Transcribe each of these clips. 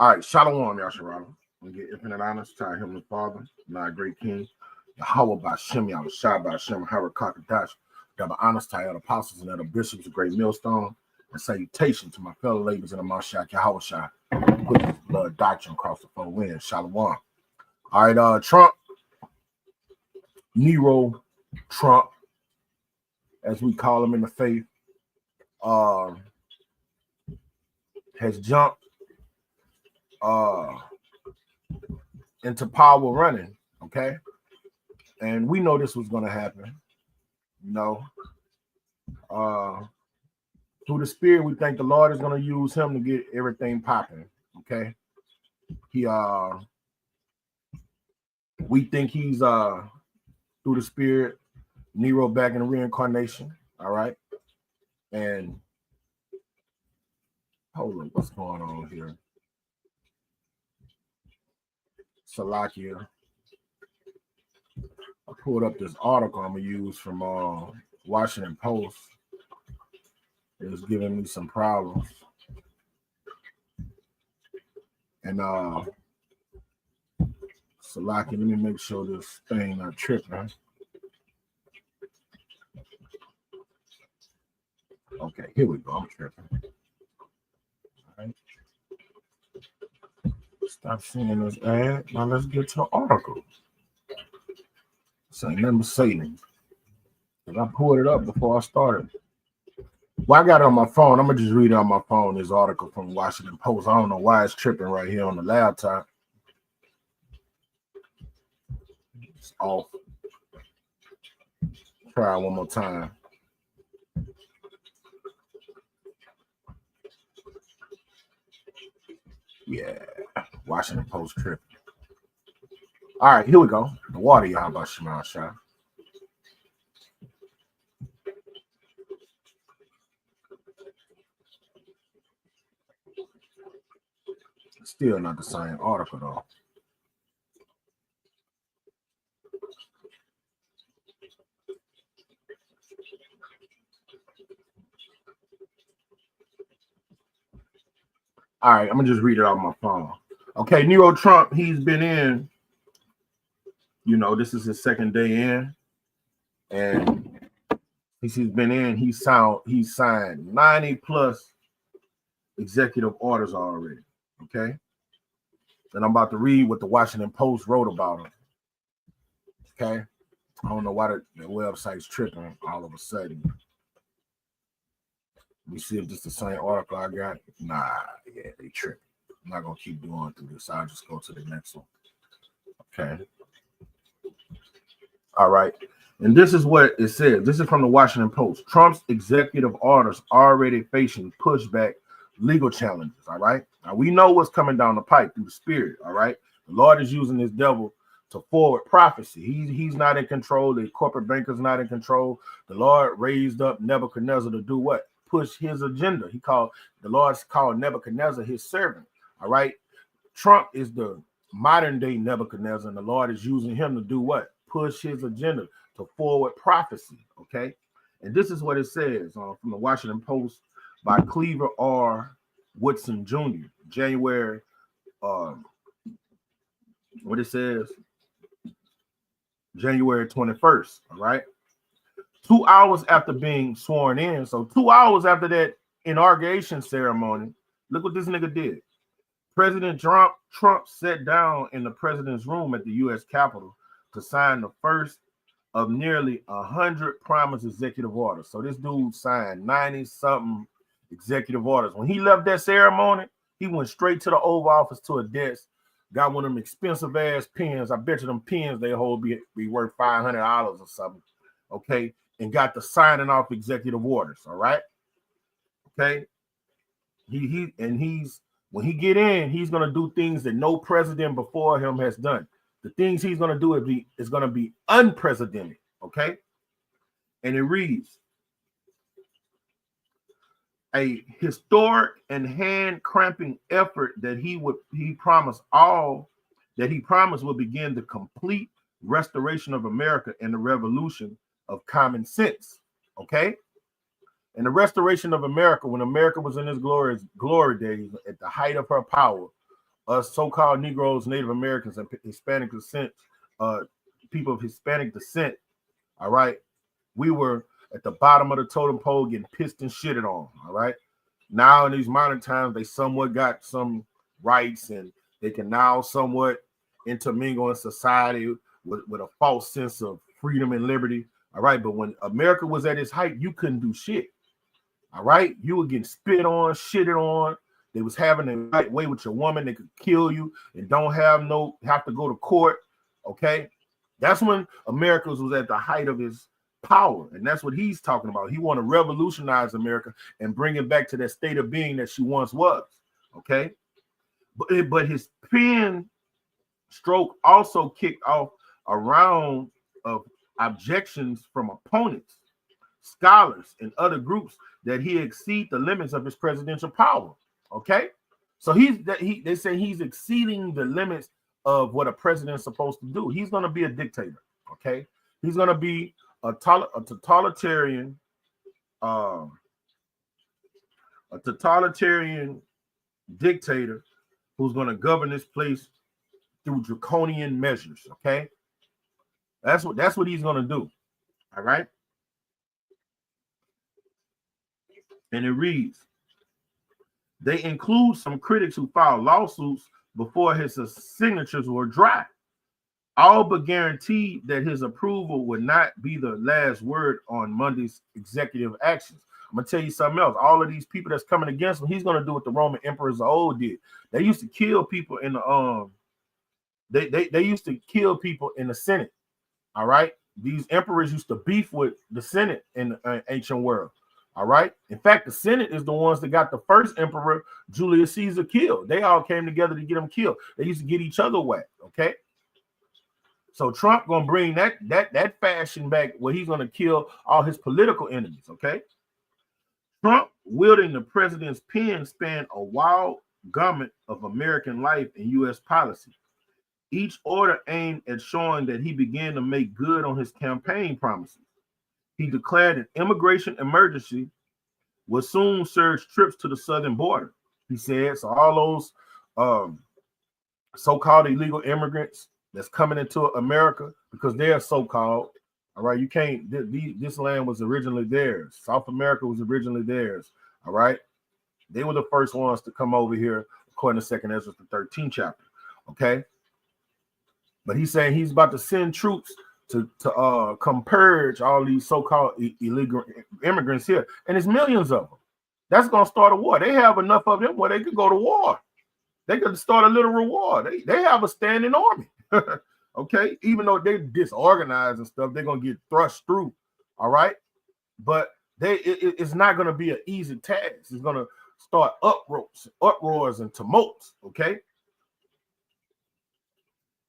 All right, Shalom, Yasharala. We get infinite honors to our Heavenly Father, my great King, Yahweh Bashem, Yahweh Shai Bashem, Howard Kakadash, double honors to our apostles and other bishops, a great millstone, and salutation to my fellow ladies in the Mashak, Yahweh Shai, put his blood doctrine across the four winds. Shalom. All right, Trump, Nero, Trump, as we call him in the faith, has jumped into power running, okay? And we know this was going to happen, you know. Through the Spirit, we think the Lord is going to use him to get everything popping, okay? We think he's through the Spirit, Nero back in the reincarnation, all right? And hold on, what's going on here? Salakia. I pulled up this article I'm gonna use from Washington Post. It was giving me some problems. And Salakia, let me make sure this thing not tripping. Okay, here we go. I'm tripping. All right. Stop seeing this ad. Now let's get to the article. So I remember Satan. I pulled it up before I started. Well, I got it on my phone. I'm gonna just read it on my phone. This article from the Washington Post. I don't know why it's tripping right here on the laptop. It's off. Try it one more time. Yeah, Washington Post trip. All right, here we go. The water, y'all, about Shema Shah. Still not the same article, though. All right, I'm going to just read it on my phone. Okay, Nero Trump, he's been in, you know, this is his second day in. And he's been in, he's signed 90 plus executive orders already. Okay. And I'm about to read what the Washington Post wrote about him. Okay. I don't know why the website's tripping all of a sudden. Let me see if this is the same article I got. Nah, yeah, they tripping. I'm not gonna keep going through this. I'll just go to the next one. Okay. All right. And this is what it says. This is from the Washington Post. Trump's executive orders already facing pushback, legal challenges. All right. Now we know what's coming down the pipe through the Spirit. All right. The Lord is using this devil to forward prophecy. He's not in control. The corporate banker's not in control. The Lord raised up Nebuchadnezzar to do what? Push his agenda. The Lord's called Nebuchadnezzar his servant. All right. Trump is the modern day Nebuchadnezzar, and the Lord is using him to do what? Push his agenda, to forward prophecy. Okay. And this is what it says from the Washington Post by Cleaver R. Woodson Jr. January. What it says? January 21st. All right. 2 hours after being sworn in. So 2 hours after that inauguration ceremony, look what this nigga did. President Trump sat down in the president's room at the U.S. Capitol to sign the first of nearly 100 promised executive orders. So this dude signed 90-something executive orders. When he left that ceremony, he went straight to the Oval Office to a desk, got one of them expensive-ass pens. I bet you them pens they hold be worth $500 or something, okay? And got the signing off executive orders, all right? Okay? When he get in, he's going to do things that no president before him has done. The things he's going to do is going to be unprecedented, okay? And it reads, a historic and hand-cramping effort that he promised will begin the complete restoration of America and the revolution of common sense, okay? And the restoration of America, when America was in its glory days, at the height of her power, us so-called Negroes, Native Americans, and Hispanic descent, people of Hispanic descent, all right, we were at the bottom of the totem pole getting pissed and shitted on, all right? Now in these modern times, they somewhat got some rights and they can now somewhat intermingle in society with a false sense of freedom and liberty, all right? But when America was at its height, you couldn't do shit, all right? You were getting spit on, shitted on. They was having the right way with your woman. They could kill you and don't have to go to court, okay? That's when America was at the height of his power, and that's what he's talking about. He want to revolutionize America and bring it back to that state of being that she once was, okay? But his pen stroke also kicked off a round of objections from opponents, scholars, and other groups that he exceed the limits of his presidential power, okay? So they say he's exceeding the limits of what a president is supposed to do. He's going to be a dictator, okay? He's going to be a totalitarian dictator who's going to govern this place through draconian measures, okay? That's what he's going to do, all right? And it reads, they include some critics who filed lawsuits before his signatures were dry, all but guaranteed that his approval would not be the last word on Monday's executive actions. I'm gonna tell you something else. All of these people that's coming against him, he's gonna do what the Roman emperors of old did. They used to kill people in the they used to kill people in the Senate. All right, these emperors used to beef with the Senate in the ancient world. All right. In fact, the Senate is the ones that got the first emperor, Julius Caesar, killed. They all came together to get him killed. They used to get each other whacked. Okay. So Trump gonna bring that fashion back where he's gonna kill all his political enemies. Okay. Trump wielding the president's pen spanned a wild gamut of American life and U.S. policy. Each order aimed at showing that he began to make good on his campaign promises. He declared an immigration emergency will soon surge trips to the southern border. He said, so all those so-called illegal immigrants that's coming into America, because they're so-called, all right, you can't, this land was originally theirs. South America was originally theirs, all right? They were the first ones to come over here, according to 2nd Ezra, the 13th chapter, okay? But he's saying he's about to send troops to come purge all these so-called illegal immigrants here. And there's millions of them. That's going to start a war. They have enough of them where they could go to war. They could start a literal war. They have a standing army. Okay? Even though they're disorganized and stuff, they're going to get thrust through. All right? But it's not going to be an easy task. It's going to start uproars and tumults. Okay?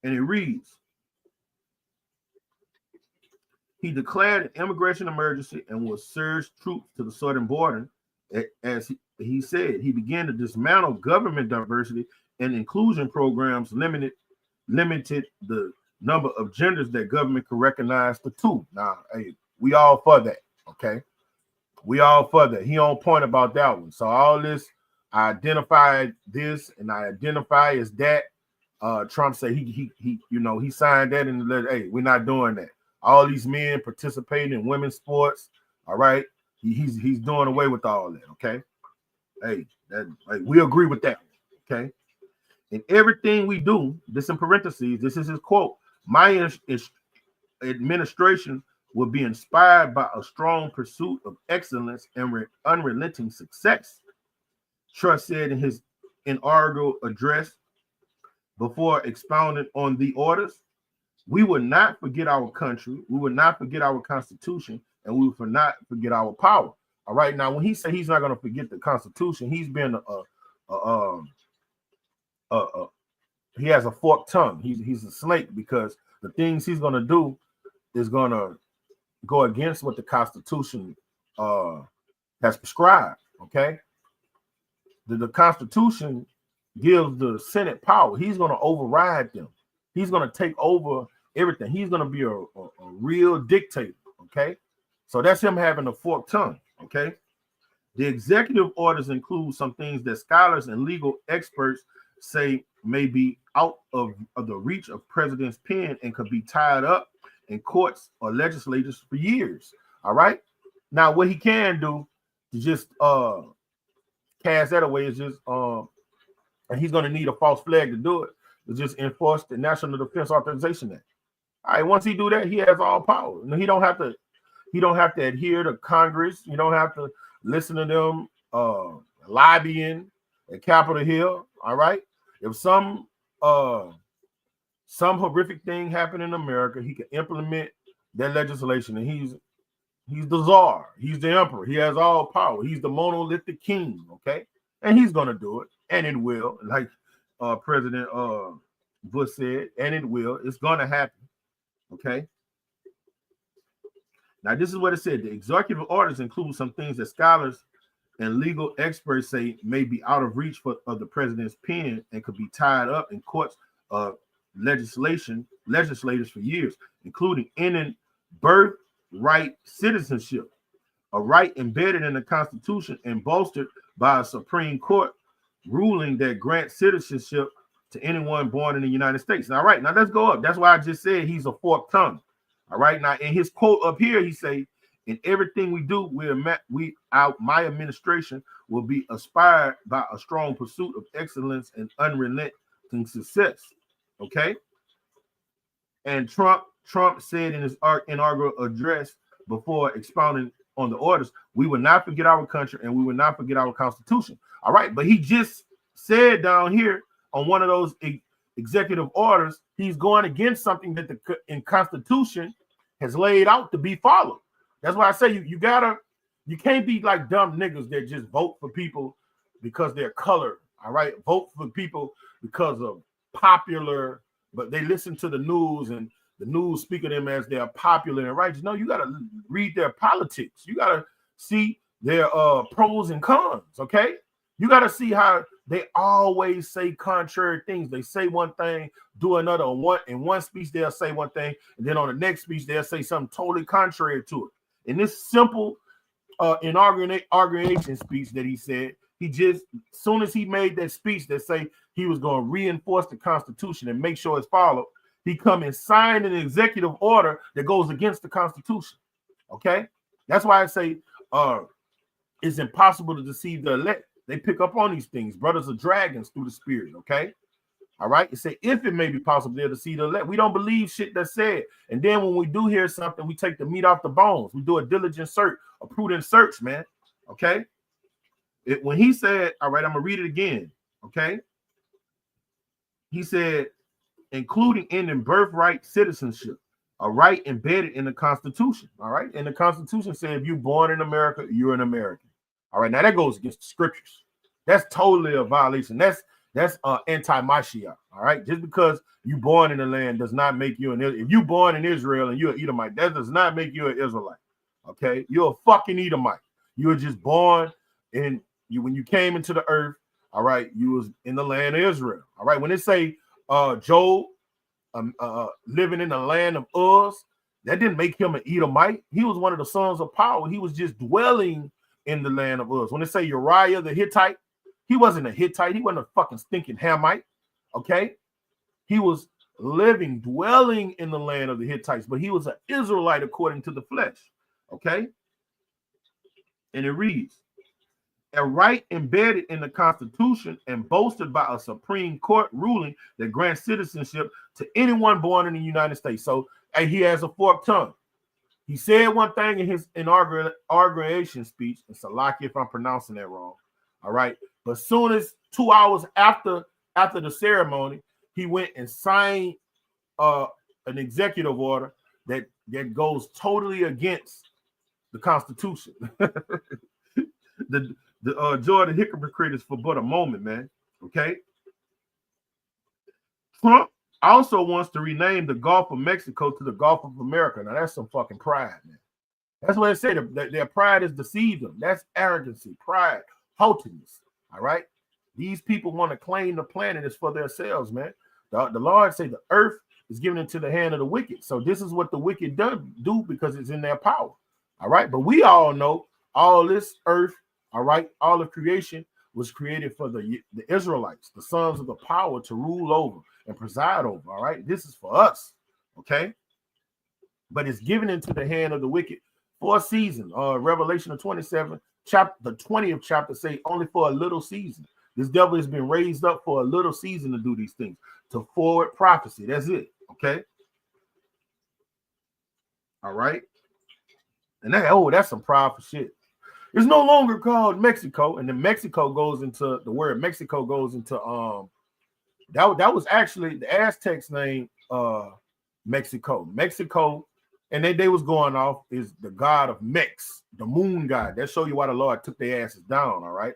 And it reads, he declared an immigration emergency and will surge troops to the southern border. As he said, he began to dismantle government diversity and inclusion programs, limited the number of genders that government could recognize to 2. Now, hey, we all for that, okay? We all for that. He on point about that one. So all this, I identified this and I identify as that. Trump said he signed that and let, hey, we're not doing that. All these men participating in women's sports, all right. He's doing away with all that, okay. Hey, we agree with that, okay. In everything we do, this in parentheses, this is his quote. My administration will be inspired by a strong pursuit of excellence and unrelenting success. Truss said in his inaugural address before expounding on the orders. We will not forget our country. We will not forget our Constitution, and we will not forget our power. All right. Now, when he said he's not going to forget the Constitution, he's been he has a forked tongue. He's a snake because the things he's going to do is going to go against what the Constitution has prescribed. Okay. The Constitution gives the Senate power. He's going to override them. He's going to take over everything. He's going to be a real dictator, okay? So that's him having a forked tongue, okay? The executive orders include some things that scholars and legal experts say may be out of the reach of president's pen and could be tied up in courts or legislatures for years. All right. Now, what he can do to just cast that away is just and he's going to need a false flag to do it, to just enforce the National Defense Authorization Act. All right, once he do that, he has all power. He don't have to adhere to Congress. You don't have to listen to them lobbying at Capitol Hill. All right. If some horrific thing happened in America, he can implement that legislation, and he's the czar, he's the emperor, he has all power, he's the monolithic king, okay? And he's gonna do it, and it will, like President Bush said, and it will, it's gonna happen, okay? Now, this is what it said. The executive orders include some things that scholars and legal experts say may be out of reach of the president's pen and could be tied up in courts of legislators for years, including ending birthright citizenship, a right embedded in the Constitution and bolstered by a Supreme Court ruling that grants citizenship to anyone born in the United States. All right, now let's go up. That's why I just said he's a forked tongue. All right, now in his quote up here, he say, in everything we do, my administration will be inspired by a strong pursuit of excellence and unrelenting success. Okay. And Trump said in his inaugural address before expounding on the orders, we will not forget our country and we will not forget our Constitution. All right. But he just said down here on one of those executive orders, he's going against something that the Constitution has laid out to be followed. That's why I say you can't be like dumb niggas that just vote for people because they're colored. All right. Vote for people because of popular, but they listen to the news and the news speak of them as they're popular and righteous. No, you got to read their politics. You got to see their pros and cons. Okay. You got to see how they always say contrary things. They say one thing, do another. In one speech, they'll say one thing, and then on the next speech, they'll say something totally contrary to it. In this simple inauguration speech that he said, he just, as soon as he made that speech that say he was going to reinforce the Constitution and make sure it's followed, he come and signed an executive order that goes against the Constitution. Okay? That's why I say it's impossible to deceive the elect. They pick up on these things. Brothers are dragons through the spirit. Okay? All right? It say, if it may be possible there to see the elect. We don't believe shit that's said. And then when we do hear something, we take the meat off the bones. We do a diligent search, a prudent search, man. Okay? When he said, all right, I'm going to read it again. Okay? He said, including ending birthright citizenship, a right embedded in the Constitution. All right? And the Constitution said, if you're born in America, you're an American. All right? Now, that goes against the scriptures. That's totally a violation. That's anti-Mashiach. All right? Just because you're born in the land does not make you if you're born in Israel and you're an Edomite, that does not make you an Israelite. Okay? You're a fucking Edomite. You were just born in when you came into the earth. All right? You was in the land of Israel. All right? When they say Job living in the land of Uz, that didn't make him an Edomite. He was one of the sons of power. He was just dwelling in the land of Uz. When they say Uriah the Hittite, he wasn't a Hittite. He wasn't a fucking stinking Hamite. Okay? He was dwelling in the land of the Hittites, but he was an Israelite according to the flesh. Okay? And it reads, a right embedded in the Constitution and bolstered by a Supreme Court ruling that grants citizenship to anyone born in the United States. So he has a forked tongue. He said one thing in his inauguration speech, and Salaki if I'm pronouncing that wrong. All right. But soon as 2 hours after the ceremony, he went and signed an executive order that goes totally against the Constitution. The joy of the hypocrite is for but a moment, man. Okay. Trump also wants to rename the Gulf of Mexico to the Gulf of America. Now that's some fucking pride, man. That's what they say. Their pride has deceived them. That's arrogancy, pride, haughtiness. All right. These people want to claim the planet is for themselves, man. The Lord say the earth is given into the hand of the wicked. So this is what the wicked do because it's in their power. All right. But we all know all this earth, all right, all of creation was created for the Israelites, the sons of the power, to rule over and preside over. All right, this is for us, okay? But it's given into the hand of the wicked for a season. Revelation of 27, the 20th chapter say only for a little season. This devil has been raised up for a little season to do these things, to forward prophecy. That's it, okay? All right. And that's some powerful shit. It's no longer called Mexico, and then Mexico goes into the word Mexico goes into that was actually the Aztecs' name, Mexico. Mexico, and they was going off is the god of Mex, the moon god. That show you why the Lord took their asses down. All right,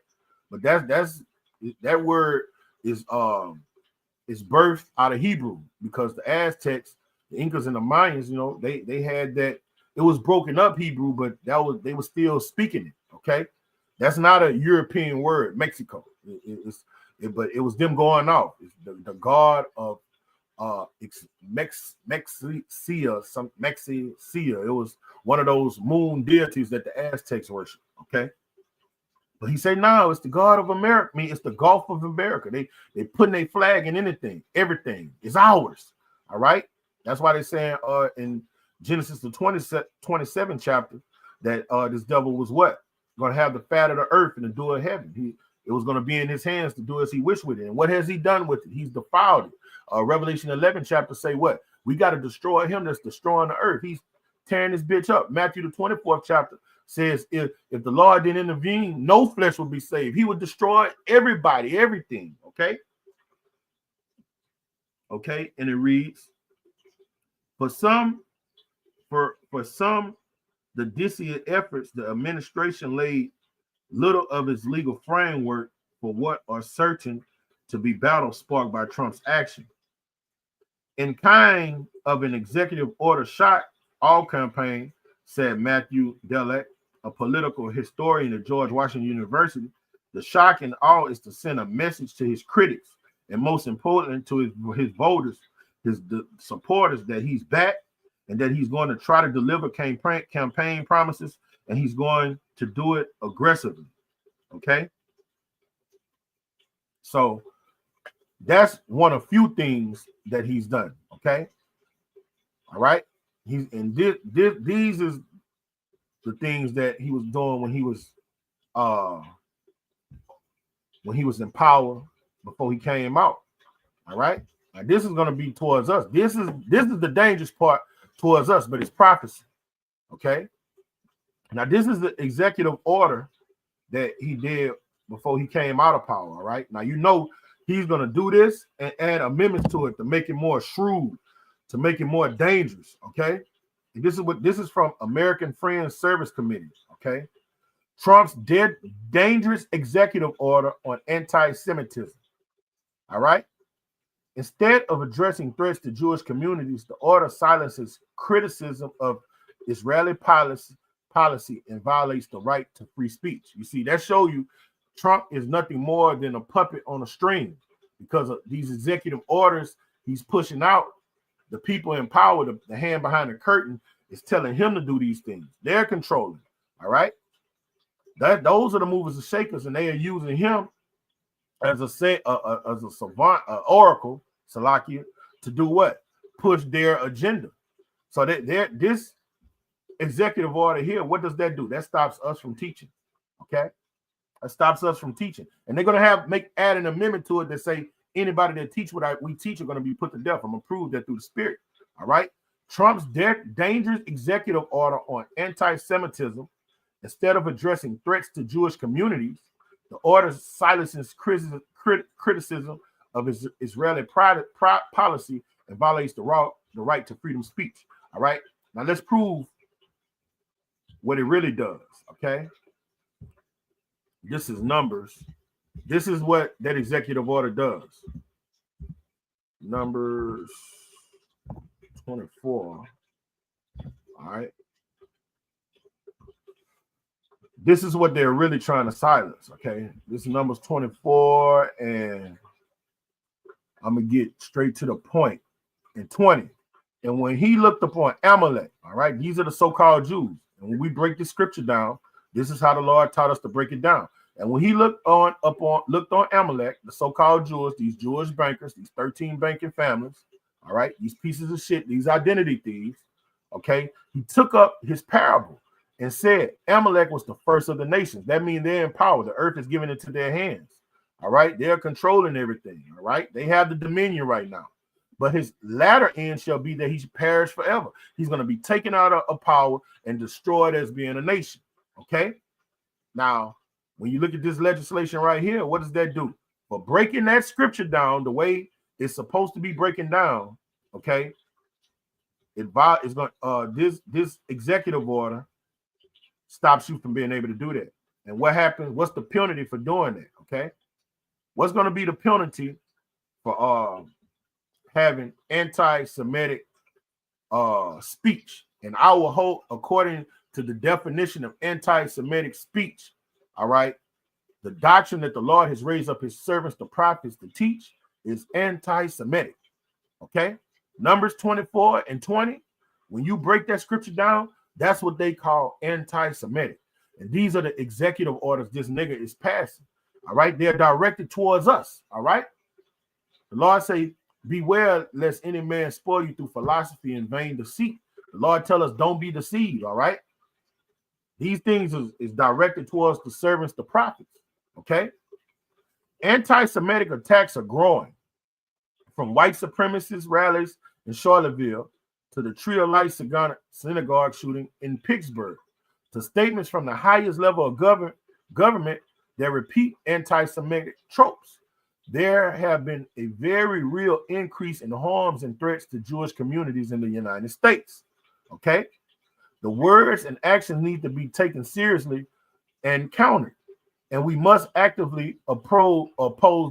but that word is birthed out of Hebrew, because the Aztecs, the Incas, and the Mayans, you know, they had that. It was broken up Hebrew, but they were still speaking it. Okay, that's not a European word, Mexico. But it was them going off. It's the god of Mexia. It was one of those moon deities that the Aztecs worship. Okay, but he said, no, it's the god of America. I mean, it's the Gulf of America. They putting a flag in anything, everything is ours. All right, that's why they're saying in Genesis the 27th chapter that this devil was what? Going to have the fat of the earth and the dew of heaven. It was going to be in his hands to do as he wished with it. And what has he done with it? He's defiled it. Revelation 11 chapter say what? We got to destroy him that's destroying the earth. He's tearing this bitch up. Matthew the 24th chapter says if the Lord didn't intervene, no flesh would be saved. He would destroy everybody, everything. Okay. Okay. And it reads, for some, the dissident efforts, the administration laid little of its legal framework for what are certain to be battles sparked by Trump's action. In kind of an executive order shot all campaign, said Matthew Dellek, a political historian at George Washington University, the shock and awe is to send a message to his critics, and most importantly to his voters, the supporters, that he's back, and that he's going to try to deliver campaign promises, and he's going to do it aggressively. Okay? So that's one of few things that he's done. Okay? All right? These is the things that he was doing when he was in power before he came out. All right? Now, this is going to be towards us. This is the dangerous part towards us, but it's prophecy. Okay. Now, this is the executive order that he did before he came out of power. All right. Now, you know, he's going to do this and add amendments to it to make it more shrewd, to make it more dangerous. Okay. And this is from American Friends Service Committee. Okay. Trump's dangerous executive order on anti-Semitism. All right. Instead of addressing threats to Jewish communities, the order silences criticism of Israeli policy and violates the right to free speech. You see, that shows you Trump is nothing more than a puppet on a string, because of these executive orders he's pushing out. The people in power, the hand behind the curtain, is telling him to do these things. They're controlling. All right. Those are the movers and shakers, and they are using him as a savant, oracle, Salakia, to do what? Push their agenda. So this executive order here, what does that do? That stops us from teaching. Okay, that stops us from teaching, and they're gonna add an amendment to it that say anybody that teach what we teach are gonna be put to death. I'm gonna prove that through the Spirit. All right. Trump's dangerous executive order on anti-Semitism, instead of addressing threats to Jewish communities, the order silences criticism of Israeli policy and violates the right to freedom of speech. All right. Now let's prove what it really does. Okay. This is Numbers. This is what that executive order does. Numbers 24. All right. This is what they're really trying to silence. Okay. This is Numbers 24, and I'm going to get straight to the point. In 20. And when he looked upon Amalek, all right, these are the so-called Jews. And when we break the scripture down, this is how the Lord taught us to break it down. And when he looked on Amalek, the so-called Jews, these Jewish bankers, these 13 banking families, all right, these pieces of shit, these identity thieves, okay, he took up his parable and said Amalek was the first of the nations. That means they're in power. The earth is given into their hands. All right, they're controlling everything. All right, they have the dominion right now. But his latter end shall be that he should perish forever. He's going to be taken out of power and destroyed as being a nation. Okay, now when you look at this legislation right here, what does that do? For breaking that scripture down the way it's supposed to be breaking down, okay, it's going this executive order stops you from being able to do that. And what happens? What's the penalty for doing that? Okay, what's going to be the penalty for having anti-Semitic speech? And I will hold, according to the definition of anti-Semitic speech, all right, the doctrine that the Lord has raised up his servants, the prophets, to teach is anti-Semitic. Okay, Numbers 24 and 20. When you break that scripture down, that's what they call anti-Semitic. And these are the executive orders this nigga is passing. All right, they're directed towards us. All right, the Lord say, beware lest any man spoil you through philosophy and vain deceit. The Lord tell us don't be deceived. All right, these things is directed towards the servants, the prophets. Okay, anti-Semitic attacks are growing, from white supremacist rallies in Charlottesville to the Tree of Life synagogue shooting in Pittsburgh, to statements from the highest level of government that repeat anti-Semitic tropes. There have been a very real increase in harms and threats to Jewish communities in the United States. Okay, the words and actions need to be taken seriously and countered, and we must actively oppose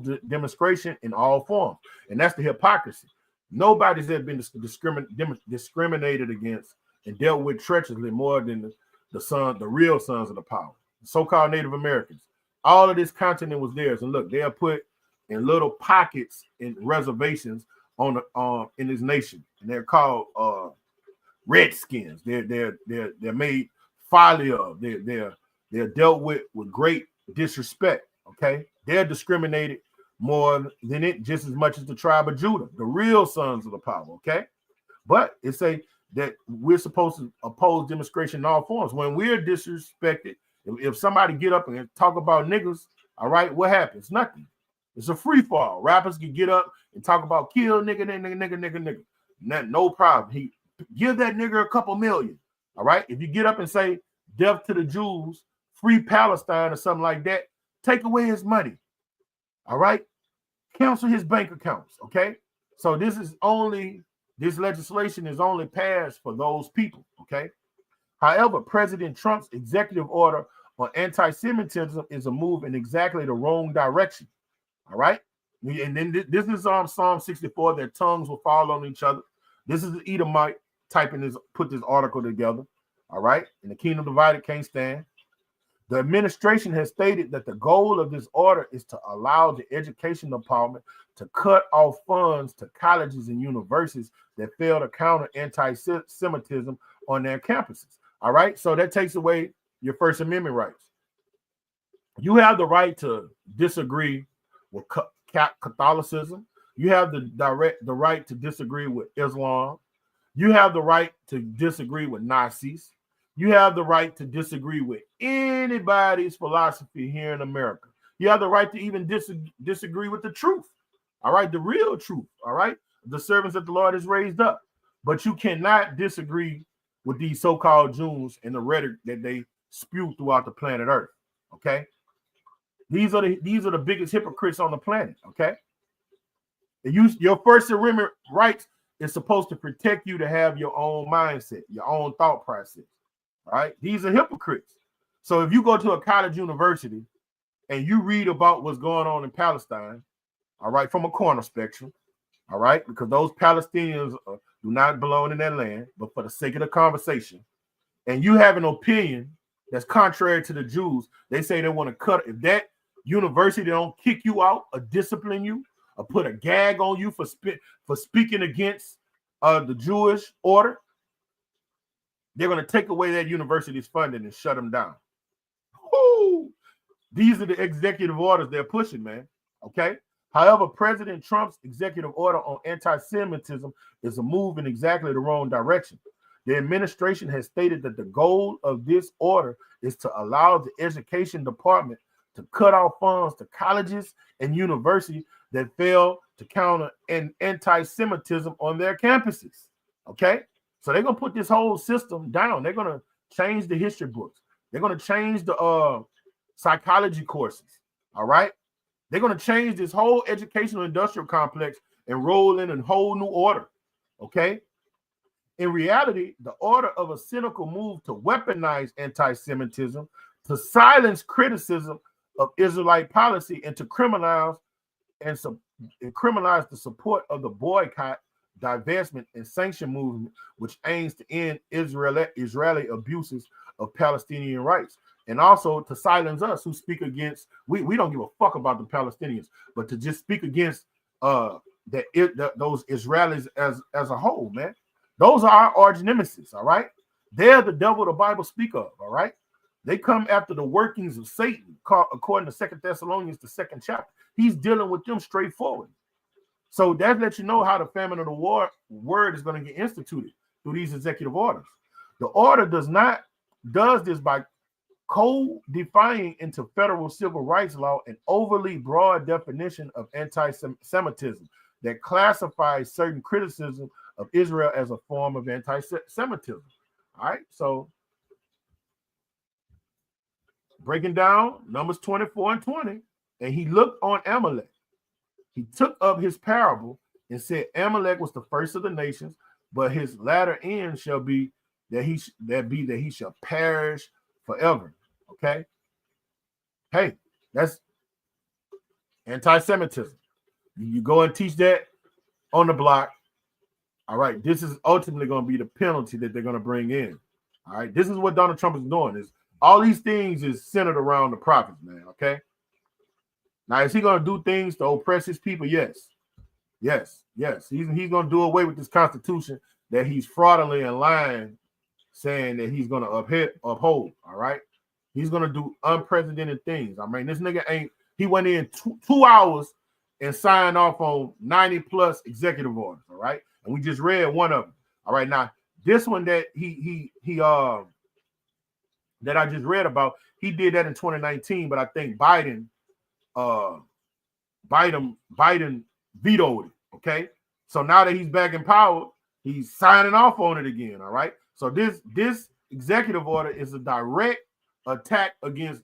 the demonstration in all forms. And that's the hypocrisy. Nobody's ever been discriminated against and dealt with treacherously more than the real sons of the power, the so-called Native Americans. All of this continent was theirs, and look, they are put in little pockets in reservations in this nation, and they're called redskins. They're made folly of. They're dealt with great disrespect. Okay, they're discriminated more than it, just as much as the tribe of Judah, the real sons of the power. Okay, but it say that we're supposed to oppose demonstration in all forms. When we're disrespected, if somebody get up and talk about niggas, all right, what happens? Nothing. It's a free fall. Rappers can get up and talk about kill nigga. No problem. He give that nigga a couple million. All right. If you get up and say death to the Jews, free Palestine or something like that, take away his money. All right. Cancel his bank accounts. Okay. So this legislation is only passed for those people. Okay. However, President Trump's executive order on anti-Semitism is a move in exactly the wrong direction. All right. And then this is Psalm 64, their tongues will fall on each other. This is the Edomite put this article together. All right. And the kingdom divided can't stand. The administration has stated that the goal of this order is to allow the education department to cut off funds to colleges and universities that fail to counter anti-Semitism on their campuses. All right. So that takes away your First Amendment rights. You have the right to disagree with Catholicism. You have the right to disagree with Islam. You have the right to disagree with Nazis. You have the right to disagree with anybody's philosophy here in America. You have the right to even disagree with the truth. All right, the real truth. All right, the servants that the Lord has raised up. But you cannot disagree with these so-called Jews and the rhetoric that they spew throughout the planet Earth. Okay. These are the biggest hypocrites on the planet. Okay, your First Amendment rights is supposed to protect you to have your own mindset, your own thought process. All right, these are hypocrites. So if you go to a college university and you read about what's going on in Palestine, all right, from a corner spectrum, all right, because those Palestinians do not belong in that land, but for the sake of the conversation, and you have an opinion that's contrary to the Jews, they say they want to cut. If that university don't kick you out or discipline you or put a gag on you for speaking against the Jewish order, they're going to take away that university's funding and shut them down. Woo! These are the executive orders they're pushing, man. Okay. However, President Trump's executive order on anti-Semitism is a move in exactly the wrong direction. The administration has stated that the goal of this order is to allow the education department to cut off funds to colleges and universities that fail to counter anti-Semitism on their campuses. Okay? So they're going to put this whole system down. They're going to change the history books. They're going to change the psychology courses. All right? They're going to change this whole educational industrial complex and roll in a whole new order. Okay? In reality, the order of a cynical move to weaponize anti-Semitism, to silence criticism of Israelite policy, and to criminalize the support of the boycott, divestment, and sanction movement, which aims to end Israeli abuses of Palestinian rights, and also to silence us who speak against. We don't give a fuck about the Palestinians, but to just speak against those Israelis as a whole, man. Those are our arch nemesis, all right? They're the devil the Bible speak of, all right? They come after the workings of Satan, according to 2 Thessalonians, the 2nd chapter. He's dealing with them straightforward. So that lets you know how the famine of the word is going to get instituted through these executive orders. The order does this by codifying into federal civil rights law an overly broad definition of anti-Semitism that classifies certain criticism of Israel as a form of anti-Semitism. All right, so breaking down Numbers 24 and 20, and he looked on Amalek. He took up his parable and said, Amalek was the first of the nations, but his latter end shall be that he shall perish forever. Okay. Hey, that's anti-Semitism. You go and teach that on the block. All right, this is ultimately going to be the penalty that they're going to bring in. All right, this is what Donald Trump is doing. Is all these things is centered around the prophets, man. Okay. Now, is he going to do things to oppress his people? Yes. He's going to do away with this Constitution that he's fraudulently and lying, saying that he's going to uphold. All right. He's going to do unprecedented things. I mean, this nigga he went in 2 hours and signed off on 90 plus executive orders. All right. And we just read one of them. All right. Now, this one that that I just read about, he did that in 2019, but I think Biden vetoed it. Okay. So now that he's back in power, he's signing off on it again. All right. So this executive order is a direct attack against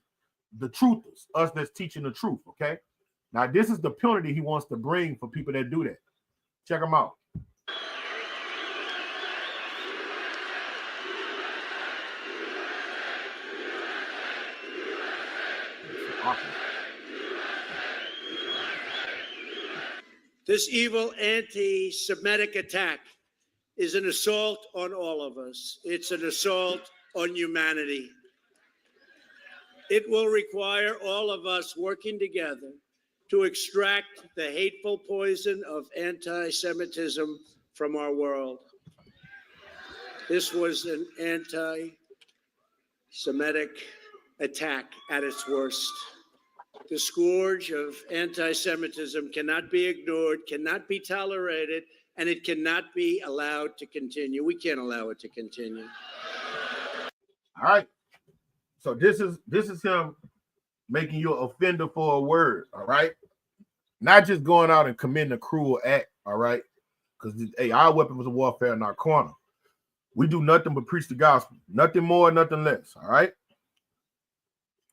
the truthers, us that's teaching the truth. Okay. Now, this is the penalty he wants to bring for people that do that. Check them out. This evil anti-Semitic attack is an assault on all of us. It's an assault on humanity. It will require all of us working together to extract the hateful poison of anti-Semitism from our world. This was an anti-Semitic attack at its worst. The scourge of anti-Semitism cannot be ignored, cannot be tolerated, and it cannot be allowed to continue. We can't allow it to continue. All right. So this is him making you an offender for a word. All right. Not just going out and committing a cruel act. All right. Because our weapons of warfare in our corner. We do nothing but preach the gospel. Nothing more, nothing less. All right.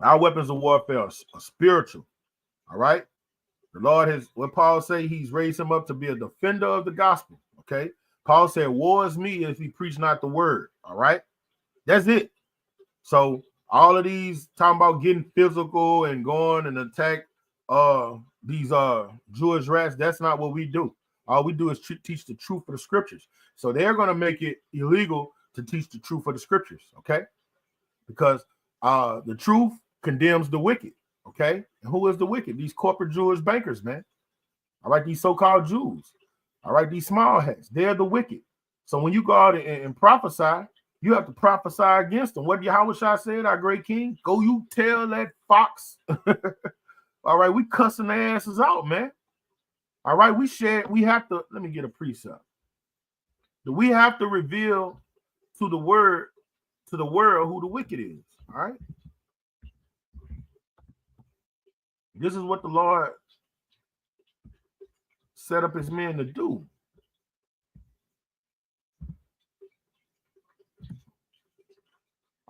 Our weapons of warfare are spiritual. All right. The Lord has, what Paul say, he's raised him up to be a defender of the gospel. Okay. Paul said, woe is me if he preach not the word. All right. That's it. So all of these talking about getting physical and going and attack these Jewish rats, that's not what we do. All we do is teach the truth of the scriptures. So they're going to make it illegal to teach the truth of the scriptures. Okay. Because the truth condemns the wicked. Okay. And who is the wicked? These corporate Jewish bankers, man. All right. These so-called Jews. All right. These small hats. They're the wicked. So when you go out and prophesy, You have to prophesy against them. What Yahweh said, our great king? Go you tell that fox. All right, we cussing their asses out, man. All right, we have to, let me get a precept. We have to reveal to the world who the wicked is. All right. This is what the Lord set up his men to do.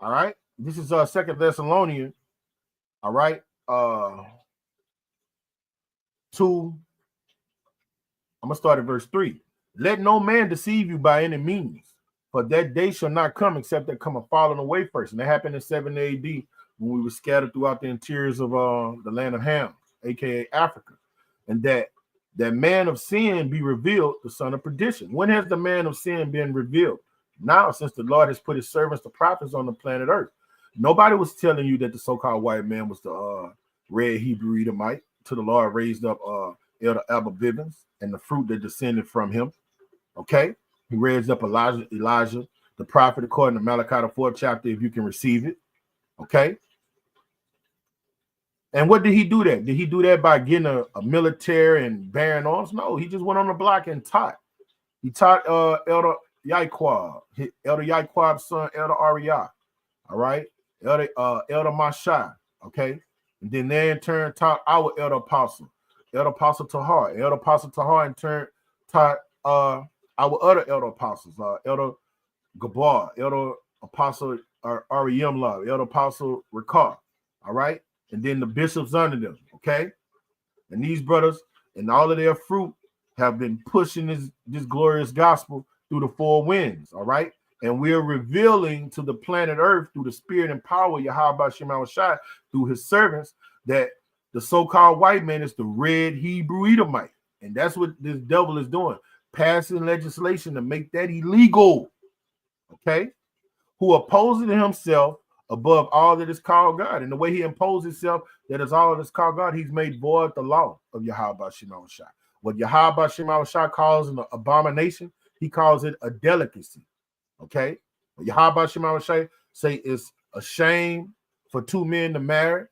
All right. This is 2 Thessalonians. All right. 2. I'm gonna start at verse 3. Let no man deceive you by any means, for that day shall not come except there come a falling away first. And that happened in 7 AD when we were scattered throughout the interiors of the land of Ham, aka Africa, and that man of sin be revealed, the son of perdition. When has the man of sin been revealed? Now, since the Lord has put his servants, the prophets, on the planet Earth. Nobody was telling you that the so-called white man was the red Hebrew Edomite till the Lord raised up Elder Abba Bivens and the fruit that descended from him. Okay, he raised up Elijah, the prophet, according to Malachi, the 4th chapter, if you can receive it. Okay. And what did he do that? Did he do that by getting a military and bearing arms? No, he just went on the block and taught. He taught Elder Yaquab's son, Elder Ariah. All right, Elder Mashai. Okay, and then they in turn taught our Elder Apostle Tahar. Elder Apostle Tahar in turn taught our other Elder Apostles, Elder Gabar, Elder Apostle Ariamla, Elder Apostle Ricard. All right, and then the bishops under them. Okay, and these brothers and all of their fruit have been pushing this glorious gospel through the 4 winds. All right. And we're revealing to the planet Earth through the spirit and power of Yahweh Shema Shai, through his servants, that the so-called white man is the red Hebrew Edomite. And that's what this devil is doing, passing legislation to make that illegal. Okay. Who opposes himself above all that is called God. And the way he imposes himself, that is all that is called God, he's made void the law of Yahweh Shema Shai. What Yahweh Shema Shai calls an abomination, he calls it a delicacy. Okay, Yahweh Shema Shai say it's a shame for 2 men to marry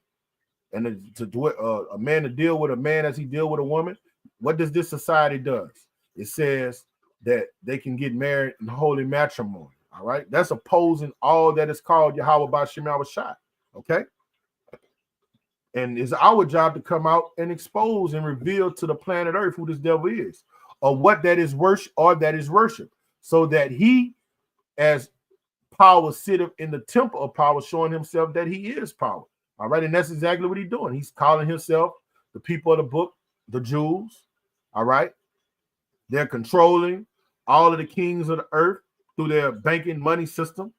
and to do a man to deal with a man as he deal with a woman. What does this society does? It says that they can get married in holy matrimony. All right, that's opposing all that is called Yahweh Shema Shai. Okay. And it's our job to come out and expose and reveal to the planet Earth who this devil is, or what that is worship, or that is worship, so that he, as power, sitteth in the temple of power, showing himself that he is power. All right, and that's exactly what he's doing. He's calling himself the people of the book, the Jews. All right, they're controlling all of the kings of the earth through their banking money system.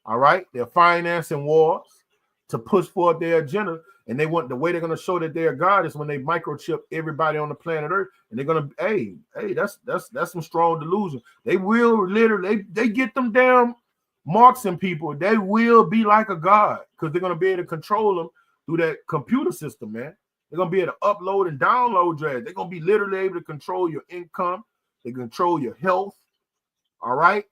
All right, they're financing wars to push forward their agenda. And they want, the way they're going to show that they're God is when they microchip everybody on the planet Earth, and they're going to, hey, that's some strong delusion. They will literally, they get them damn marks in people. They will be like a God, because they're going to be able to control them through that computer system, man. They're going to be able to upload and download drugs. They're going to be literally able to control your income. They control your health. All right.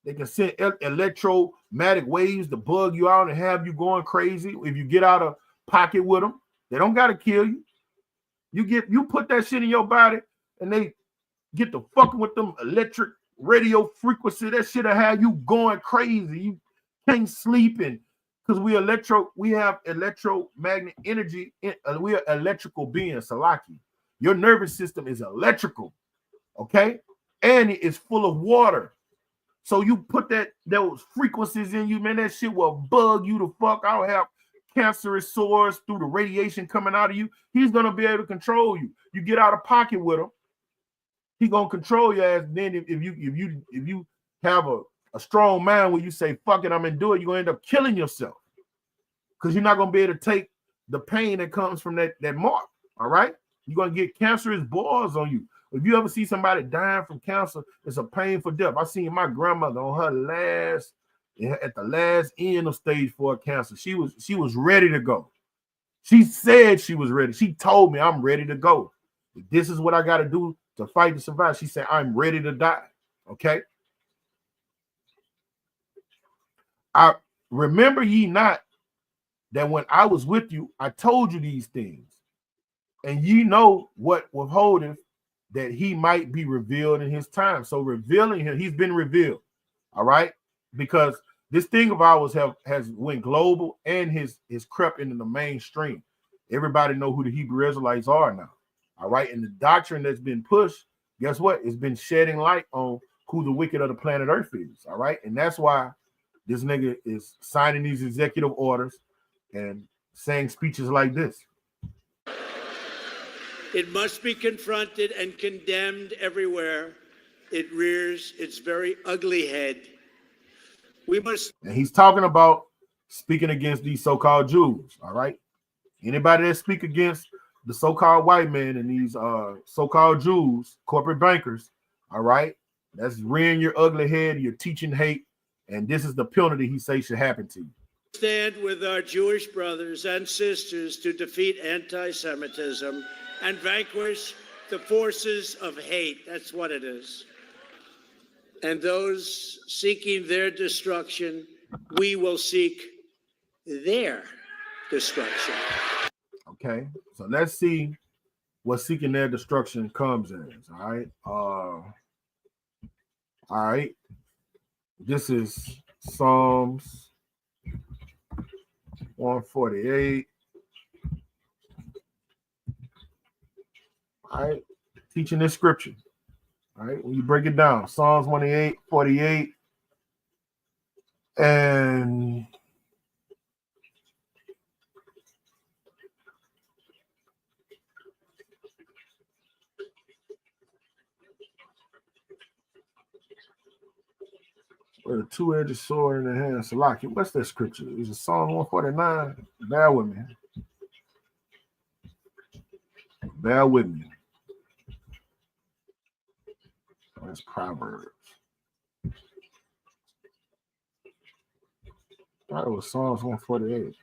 They can send electromagnetic waves to bug you out and have you going crazy if you get out of pocket with them. They don't got to kill you. You put that shit in your body, and they get to fucking with them electric radio frequency. That shit'll have you going crazy. You can't sleep, and because we have electromagnetic energy. We are electrical beings, Salaki. Your nervous system is electrical, okay, and it is full of water. So you put those frequencies in you, man, that shit will bug you the fuck out, have cancerous sores through the radiation coming out of you. He's going to be able to control you. You get out of pocket with him, he's going to control your ass. Then if you have a strong mind where you say, fuck it, I'm going to do it, you're going to end up killing yourself, because you're not going to be able to take the pain that comes from that mark, all right? You're going to get cancerous boils on you. If you ever see somebody dying from cancer, it's a painful death. I seen my grandmother on her at the last end of stage 4 cancer. She was ready to go. She said she was ready. She told me, I'm ready to go. This is what I got to do to fight to survive. She said, I'm ready to die. Okay. I remember ye not that when I was with you, I told you these things, and ye know what withholdeth, that he might be revealed in his time. So revealing him, he's been revealed. All right, because this thing of ours has went global and his crept into the mainstream. Everybody know who the Hebrew Israelites are now. All right, and the doctrine that's been pushed, guess what? It's been shedding light on who the wicked of the planet Earth is. All right, and that's why this nigga is signing these executive orders and saying speeches like this. It must be confronted and condemned everywhere it rears its very ugly head. We must. And he's talking about speaking against these so-called Jews. All right, anybody that speak against the so-called white man and these so-called Jews, corporate bankers, all right, that's rearing your ugly head. You're teaching hate, and this is the penalty he says should happen to you. Stand with our Jewish brothers and sisters to defeat anti-Semitism and vanquish the forces of hate. That's what it is. And those seeking their destruction, we will seek their destruction. Okay, so let's see what seeking their destruction comes as. All right. All right. This is Psalms 148. All right, teaching this scripture. All right, when you break it down, Psalms 148, 48, and with a two-edged sword in the hand. Salaki, what's that scripture? Is it Psalm 149? Bear with me. Bear with me. That's Proverbs. That was Psalms 148.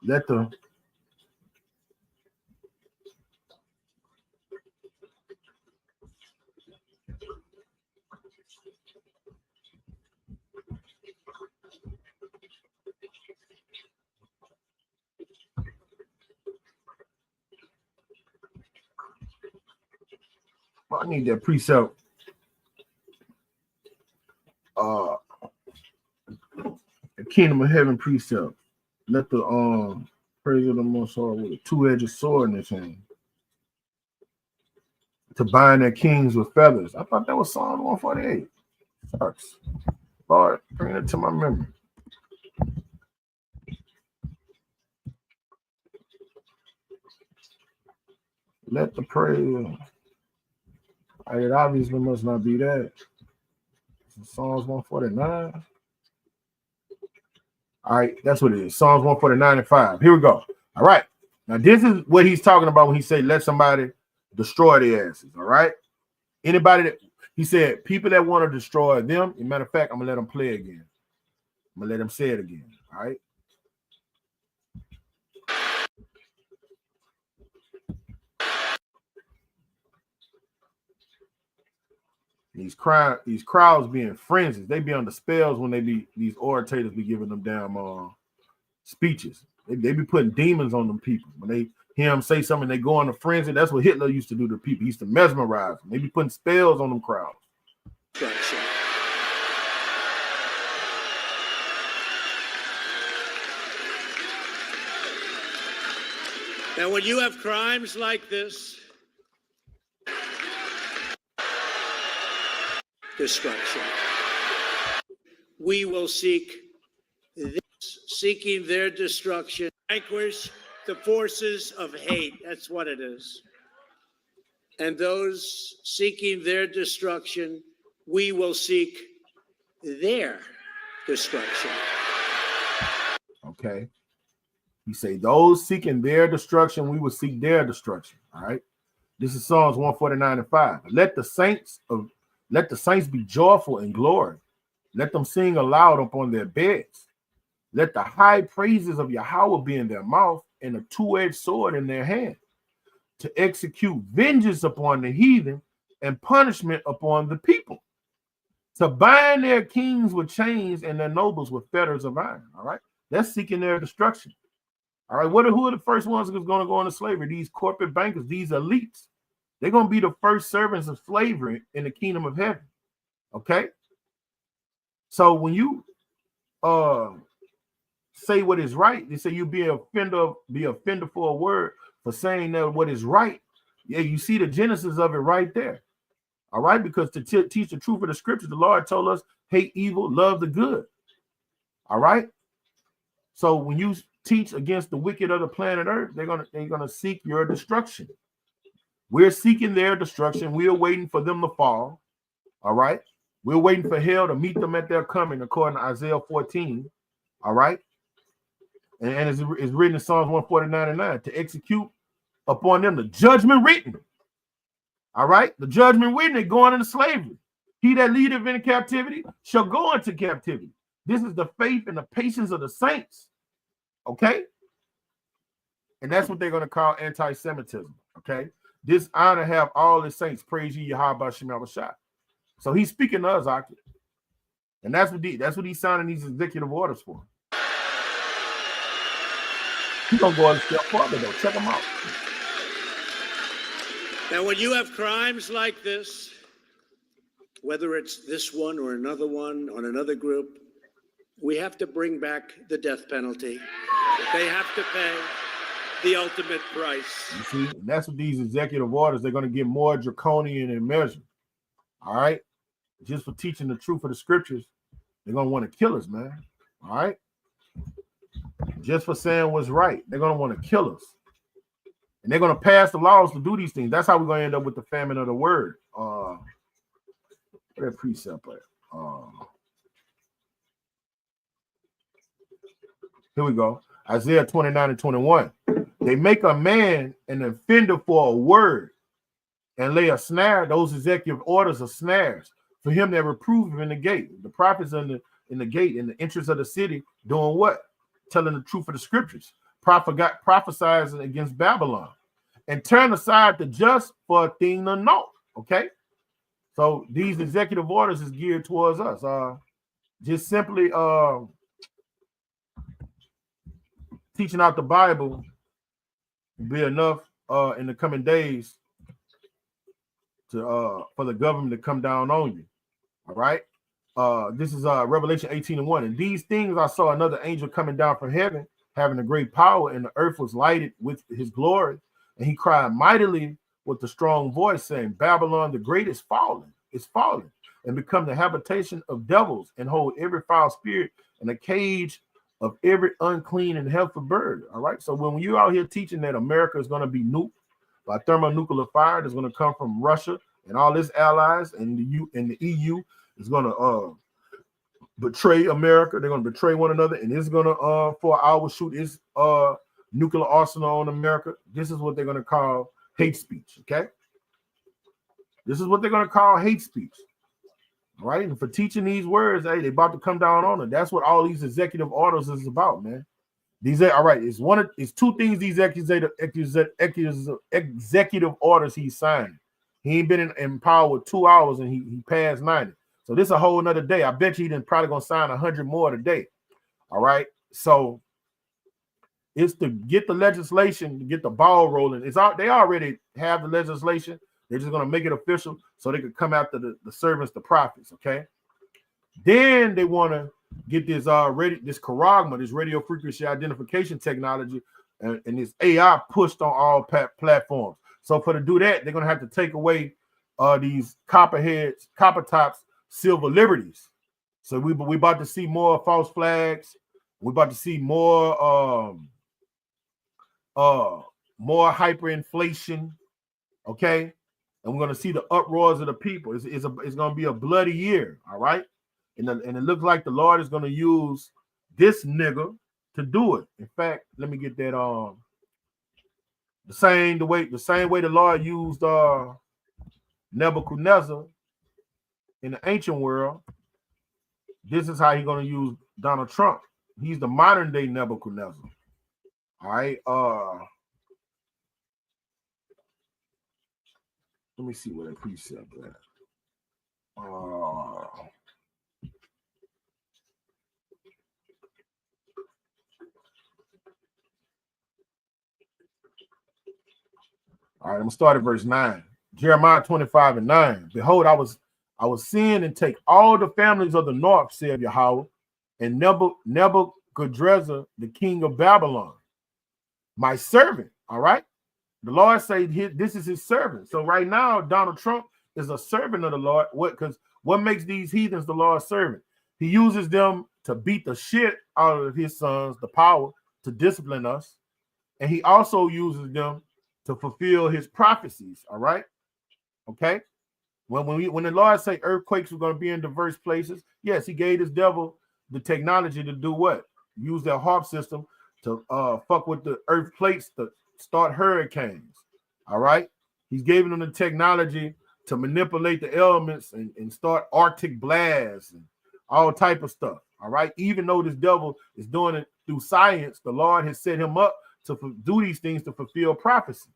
Let the I need that precept. The kingdom of heaven precept. Let the praise of the Most High with a two-edged sword in his hand to bind their kings with feathers. I thought that was Psalm 148. Sucks. Lord, bring it to my memory. Let the praise. It obviously must not be that. Psalms 149. All right, that's what it is. Psalms 149 and 5. Here we go. All right. Now, this is what he's talking about when he said, let somebody destroy their asses. All right. Anybody that he said, people that want to destroy them. As a matter of fact, I'm gonna let them play again. I'm gonna let them say it again. All right. These crowds being frenzied. They be under spells when they be these orators be giving them damn speeches. They be putting demons on them people. When they hear them say something, they go on a frenzy. That's what Hitler used to do to people. He used to mesmerize them. They be putting spells on them crowds. Gotcha. Now, when you have crimes like this, destruction, we will seek this, seeking their destruction, vanquish the forces of hate. That's what it is. And those seeking their destruction, we will seek their destruction. Okay. You say those seeking their destruction, we will seek their destruction. All right. This is Psalms 149 and 5. Let the saints be joyful in glory. Let them sing aloud upon their beds. Let the high praises of Yahweh be in their mouth and a two-edged sword in their hand, to execute vengeance upon the heathen and punishment upon the people, to bind their kings with chains and their nobles with fetters of iron. All right. That's seeking their destruction. All right. Who are the first ones that's going to go into slavery? These corporate bankers, these elites. They're going to be the first servants of slavery in the kingdom of heaven. Okay. So when you say what is right, they say you be an offender for a word, for saying that what is right. Yeah, you see the genesis of it right there. All right, because to teach the truth of the scriptures, the Lord told us, hate evil, love the good. All right. So when you teach against the wicked of the planet Earth, they're gonna seek your destruction. We're seeking their destruction. We are waiting for them to fall. All right. We're waiting for hell to meet them at their coming, according to Isaiah 14. All right. And it's written in Psalms 149:9, to execute upon them the judgment written. All right. The judgment written, they're going into slavery. He that leadeth in captivity shall go into captivity. This is the faith and the patience of the saints. Okay. And that's what they're going to call anti-Semitism. Okay. This honor have all the saints. Praise ye Yahweh Shem Shah. So he's speaking to us, Aki. And that's what he's signing these executive orders for. He's going to go a step farther, though. Check him out. Now, when you have crimes like this, whether it's this one or another one on another group, we have to bring back the death penalty. They have to pay the ultimate price. You see, and that's what these executive orders, they're going to get more draconian in measure. All right? Just for teaching the truth of the scriptures, they're going to want to kill us, man. All right? Just for saying what's right, they're going to want to kill us. And they're going to pass the laws to do these things. That's how we're going to end up with the famine of the word. Where's precept at? Here we go. Isaiah 29:21. They make a man an offender for a word and lay a snare. Those executive orders are snares for him that reprove him in the gate. The prophets in the gate, in the entrance of the city, doing what? Telling the truth of the scriptures. Prophesizing against Babylon, and turn aside the just for a thing to know. Okay, so these executive orders is geared towards us. Just simply teaching out the Bible will be enough in the coming days to for the government to come down on you. All right. This is Revelation 18:1. And these things I saw another angel coming down from heaven, having a great power, and the earth was lighted with his glory. And he cried mightily with a strong voice, saying, Babylon the great is fallen, and become the habitation of devils, and hold every foul spirit and a cage of every unclean and healthy bird. All right. So when you're out here teaching that America is going to be nuked by thermonuclear fire that's going to come from Russia and all its allies, and the EU is going to betray America. They're going to betray one another, and it's going to for an hour shoot its nuclear arsenal on America. This is what they're going to call hate speech. Okay, this is what they're going to call hate speech. All right, and for teaching these words, hey, they're about to come down on it. That's what all these executive orders is about, man. These are all right. It's two things. These executive orders he's signed. He ain't been in power with 2 hours, and he passed 90. So this is a whole another day. I bet you he didn't probably gonna sign 100 more today. All right. So it's to get the legislation, to get the ball rolling. They already have the legislation. They're just gonna make it official so they could come after the servants, the prophets. Okay. Then they want to get this this charagma, this radio frequency identification technology, and this AI pushed on all platforms. So to do that, they're gonna have to take away these copper tops, silver liberties. So we about to see more false flags. We're about to see more hyperinflation. Okay, and we're gonna see the uproars of the people. It's gonna be a bloody year. All right, and it looks like the Lord is gonna use this nigga to do it. In fact, let me get that the same way the Lord used Nebuchadnezzar in the ancient world. This is how he's going to use Donald Trump He's the modern day Nebuchadnezzar. All right. Let me see what that precept is. All right, I'm gonna start at verse 9. Jeremiah 25 and 9. Behold, I was seeing and take all the families of the north, said Yahweh, and Nebuchadnezzar, the king of Babylon, my servant. All right. The Lord said this is his servant. So right now, Donald Trump is a servant of the Lord. Because what makes these heathens the Lord's servant? He uses them to beat the shit out of his sons, the power to discipline us. And he also uses them to fulfill his prophecies. All right. Okay. When the Lord say earthquakes were going to be in diverse places, yes, he gave his devil the technology to do what? Use their harp system to fuck with the earth plates to start hurricanes. All right. He's giving them the technology to manipulate the elements and start Arctic blasts and all type of stuff. All right. Even though this devil is doing it through science, the Lord has set him up to do these things to fulfill prophecy,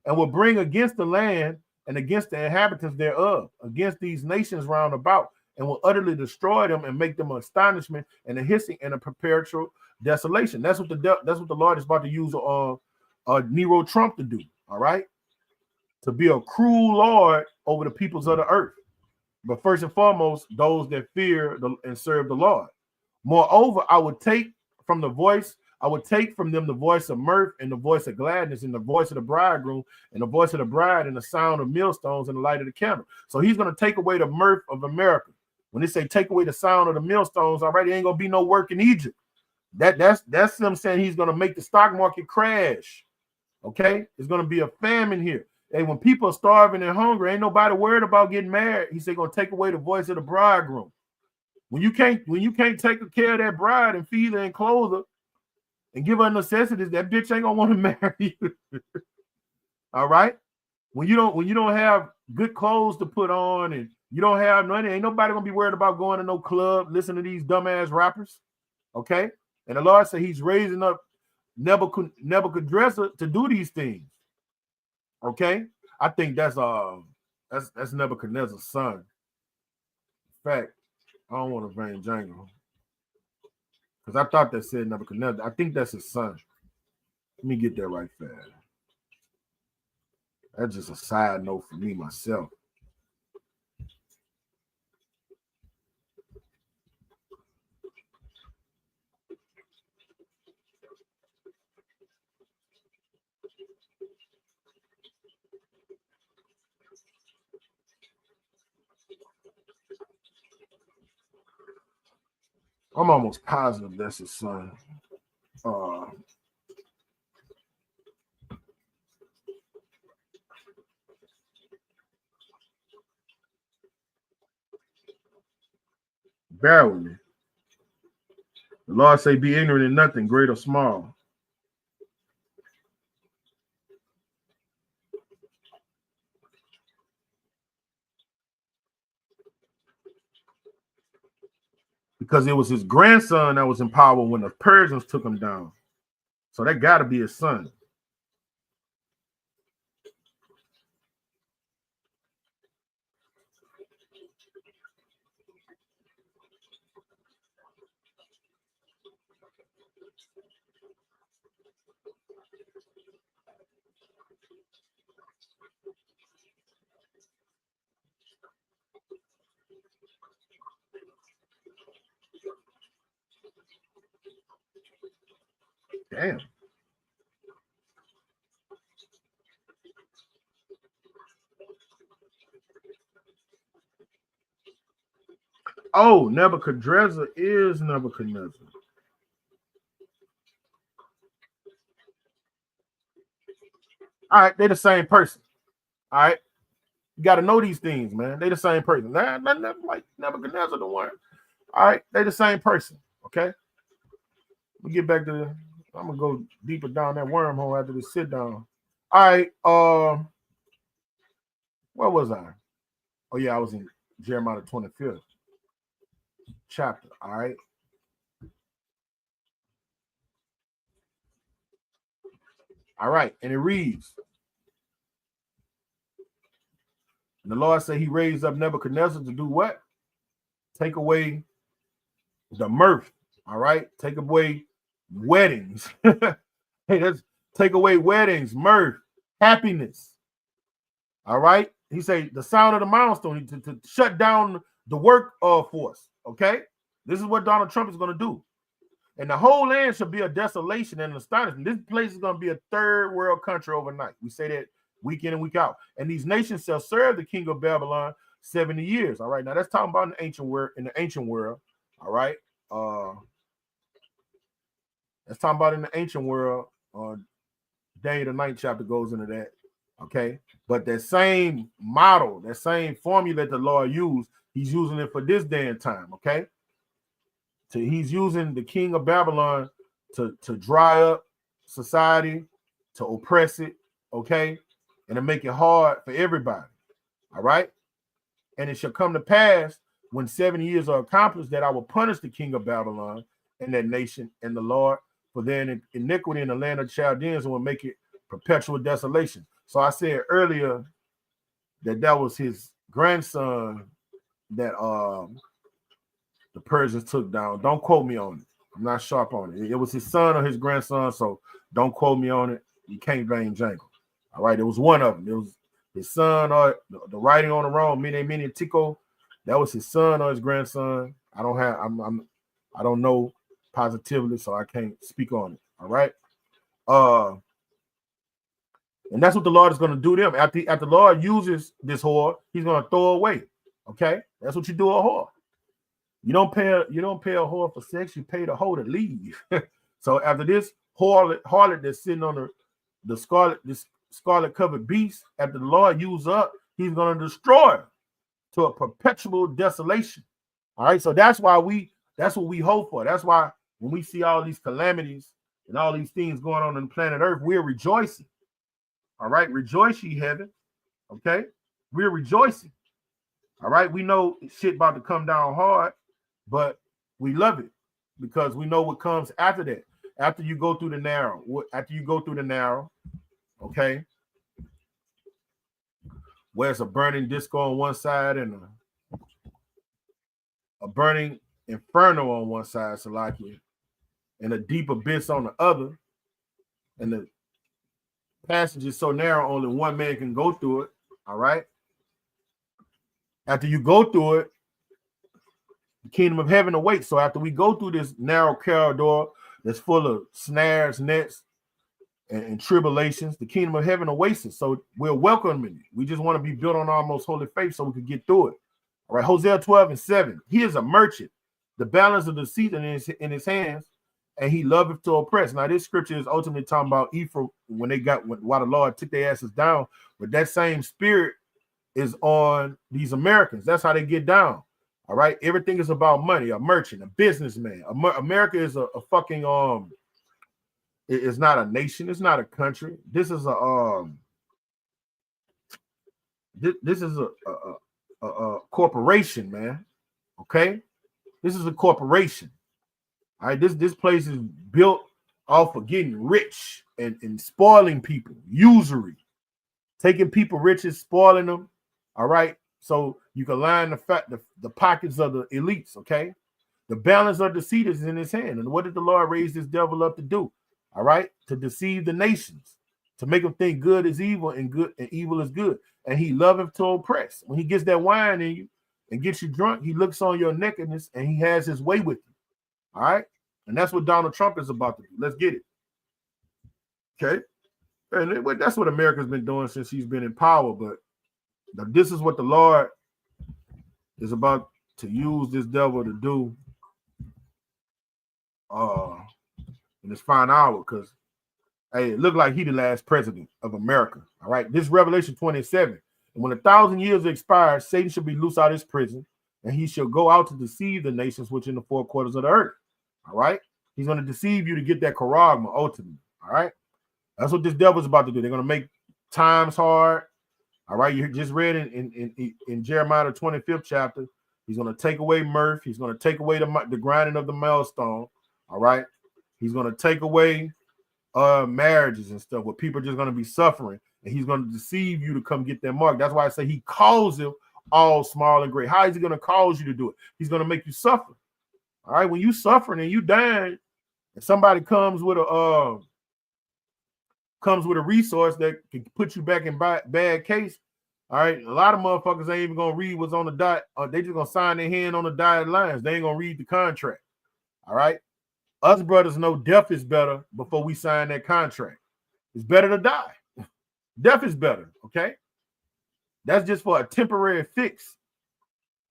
and will bring against the land and against the inhabitants thereof, against these nations round about, and will utterly destroy them and make them an astonishment and a hissing and a perpetual desolation. That's what the Lord is about to use Nero Trump to do. All right, to be a cruel Lord over the peoples of the earth, but first and foremost, those that fear and serve the Lord. Moreover, I would take from them the voice of mirth and the voice of gladness and the voice of the bridegroom and the voice of the bride and the sound of millstones and the light of the candle. So he's going to take away the mirth of America. When they say take away the sound of the millstones, already ain't going to be no work in Egypt. That's them saying he's going to make the stock market crash. Okay, it's going to be a famine here. And when people are starving and hungry, ain't nobody worried about getting married. He's going to take away the voice of the bridegroom. When you can't take care of that bride and feed her and clothe her and give her necessities, that bitch ain't gonna want to marry you. All right. When you don't have good clothes to put on and you don't have money, ain't nobody gonna be worried about going to no club, listening to these dumbass rappers. Okay. And the Lord said he's raising up Nebuchadnezzar to do these things. Okay. I think that's Nebuchadnezzar's son. In fact, I don't want to vain jangle because I thought that said Nebuchadnezzar. I think that's his son. Let me get that right fast. That's just a side note for me myself. I'm almost positive that's his son. Bear with me. The Lord say, be ignorant in nothing, great or small. Because it was his grandson that was in power when the Persians took him down. So that got to be his son. Damn. Oh, Nebuchadnezzar is Nebuchadnezzar. All right, they're the same person. All right. You got to know these things, man. They the same person. Not like Nebuchadnezzar the one. All right, they the same person. Okay. We get back to I'm gonna go deeper down that wormhole after this sit down. All right. Where was I? Oh yeah, I was in Jeremiah 25th chapter. All right. All right, and it reads, and the Lord said he raised up Nebuchadnezzar to do what? Take away the mirth. All right, take away weddings. Hey, that's take away weddings, mirth, happiness. All right. He say the sound of the milestone to shut down the work force. Okay. This is what Donald Trump is going to do. And the whole land shall be a desolation and astonishment. This place is going to be a third world country overnight. We say that week in and week out. And these nations shall serve the king of Babylon 70 years. All right. Now that's talking about in the ancient world. All right. That's talking about in the ancient world. Daniel the 9th chapter goes into that. Okay. But that same model, that same formula that the Lord used, he's using it for this day and time. Okay. So he's using the king of Babylon to dry up society, to oppress it. Okay. And to make it hard for everybody. All right. And it shall come to pass when 70 years are accomplished that I will punish the king of Babylon and that nation and the Lord for their iniquity in the land of Chaldeans and will make it perpetual desolation. So I said earlier that was his grandson that the Persians took down. Don't quote me on it. I'm not sharp on it. It was his son or his grandson, so don't quote me on it. You can't blame Jangle. All right, it was one of them. It was his son or the writing on the wrong, Mene Tico. That was his son or his grandson. I don't know positively, so I can't speak on it. All right. And that's what the Lord is going to do them. After the Lord uses this whore, he's going to throw away. Okay, that's what you do a whore. You don't pay a whore for sex. You pay the whore to leave. So after this harlot that's sitting on the scarlet covered beast, after the Lord uses up, he's going to destroy her to a perpetual desolation. All right, so that's what we hope for. That's why when we see all these calamities and all these things going on the planet Earth, we're rejoicing. All right, rejoice ye heaven. Okay, we're rejoicing. All right, we know shit about to come down hard, but we love it because we know what comes after that. After you go through the narrow, okay, where it's a burning disco on one side and a burning inferno on one side, Salakia, and a deep abyss on the other, and the passage is so narrow only one man can go through it. All right. After you go through it, the kingdom of heaven awaits. So after we go through this narrow corridor that's full of snares, nets, and tribulations, the kingdom of heaven awaits us. So we're welcoming it. We just want to be built on our most holy faith so we can get through it. All right. Hosea 12:7. He is a merchant, the balance of the deceit in his hands, and he loveth to oppress. Now, this scripture is ultimately talking about Ephraim while the Lord took their asses down. But that same spirit is on these Americans. That's how they get down. All right. Everything is about money, a merchant, a businessman. America is a fucking it's not a nation, it's not a country. This is a corporation, man. Okay. This is a corporation. All right, this place is built off of getting rich and spoiling people, usury, taking people riches, spoiling them. All right, so you can line the pockets of the elites. Okay, the balance of deceit is in his hand. And what did the Lord raise this devil up to do? All right, to deceive the nations, to make them think good is evil and evil is good. And he loveth to oppress. When he gets that wine in you and gets you drunk, he looks on your nakedness and he has his way with you. All right. And that's what Donald Trump is about to do. Let's get it. Okay. And that's what America's been doing since he's been in power. But this is what the Lord is about to use this devil to do in this final hour. Because, hey, it looked like he the last president of America. All right. This Revelation 27. And when 1,000 years expire, Satan shall be loosed out of his prison, and he shall go out to deceive the nations which in the four quarters of the earth. All right. He's going to deceive you to get that charagma ultimately. All right. That's what this devil's about to do. They're going to make times hard. All right. You just read in Jeremiah the 25th chapter. He's going to take away mirth. He's going to take away the grinding of the millstone. All right. He's going to take away marriages and stuff where people are just going to be suffering, and he's going to deceive you to come get that mark. That's why I say he calls them all small and great. How is he going to cause you to do it? He's going to make you suffer. All right, when you suffering and you dying, and somebody comes with a resource that can put you back in bad case. All right, a lot of motherfuckers ain't even gonna read what's on the dot. They just gonna sign their hand on the dotted lines. They ain't gonna read the contract. All right, us brothers know death is better before we sign that contract. It's better to die. Death is better. Okay, that's just for a temporary fix.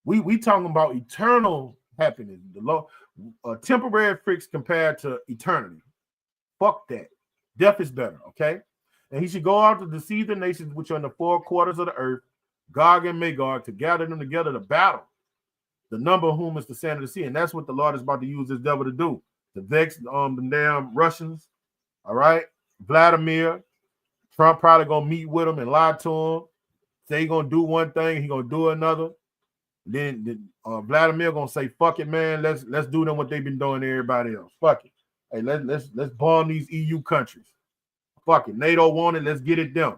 We talking about eternal happiness. A temporary fix compared to eternity. Fuck that. Death is better, okay? And he should go out to deceive the nations which are in the four quarters of the earth, Gog and Magog, to gather them together to battle, the number of whom is the sand of the sea. And that's what the Lord is about to use this devil to do, to vex the damn Russians, all right? Vladimir, Trump probably going to meet with him and lie to him, say he's going to do one thing, he's going to do another. Then Vladimir going to say, fuck it, man, let's do them what they've been doing to everybody else. Fuck it. Hey, let's bomb these EU countries. Fuck it. NATO want it. Let's get it done.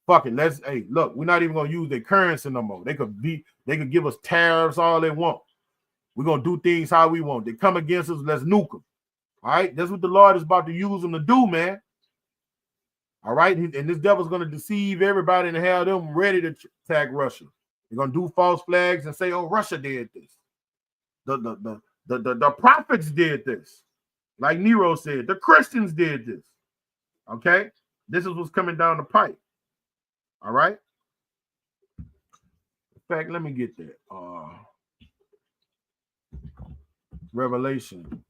Fuck it. Hey, look, we're not even gonna use their currency no more. They could give us tariffs all they want. We're gonna do things how we want. They come against us, let's nuke them. All right, that's what the Lord is about to use them to do, man. All right, and this devil's gonna deceive everybody and have them ready to attack Russia. They're gonna do false flags and say, "Oh, Russia did this. The prophets did this." Like Nero said, the Christians did this. Okay? This is what's coming down the pipe. All right? In fact, let me get that. Revelation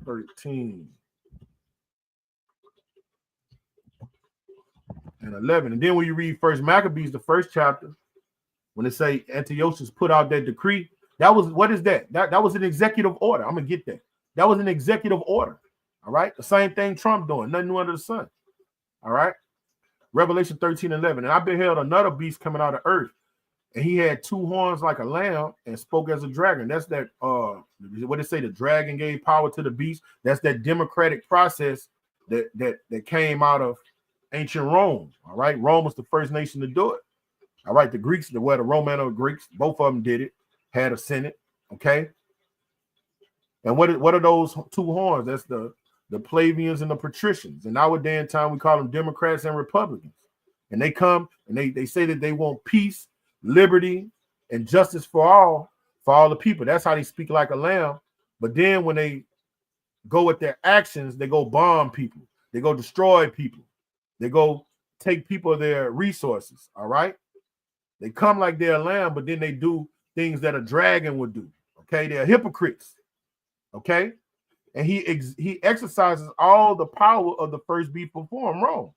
13 and 11. And then when you read First Maccabees, the first chapter, when they say Antiochus put out that decree, that was, what is that? That was an executive order. I'm going to get that. That was an executive order. All right. The same thing Trump doing. Nothing new under the sun. All right. Revelation 13:11. And I beheld another beast coming out of earth. And he had two horns like a lamb and spoke as a dragon. That's that what they say, the dragon gave power to the beast. That's that democratic process that came out of ancient Rome. All right. Rome was the first nation to do it. All right. The Greeks, the Romano Greeks, both of them did it, had a senate. Okay. And what are those two horns? That's the plebeians and the patricians. And nowadays in time, we call them Democrats and Republicans. And they come and they say that they want peace, liberty, and justice for all the people. That's how they speak like a lamb. But then when they go with their actions, they go bomb people. They go destroy people. They go take people their resources. All right. They come like they're a lamb, but then they do things that a dragon would do. Okay. They're hypocrites. Okay. And he exercises all the power of the first beast before him, Rome.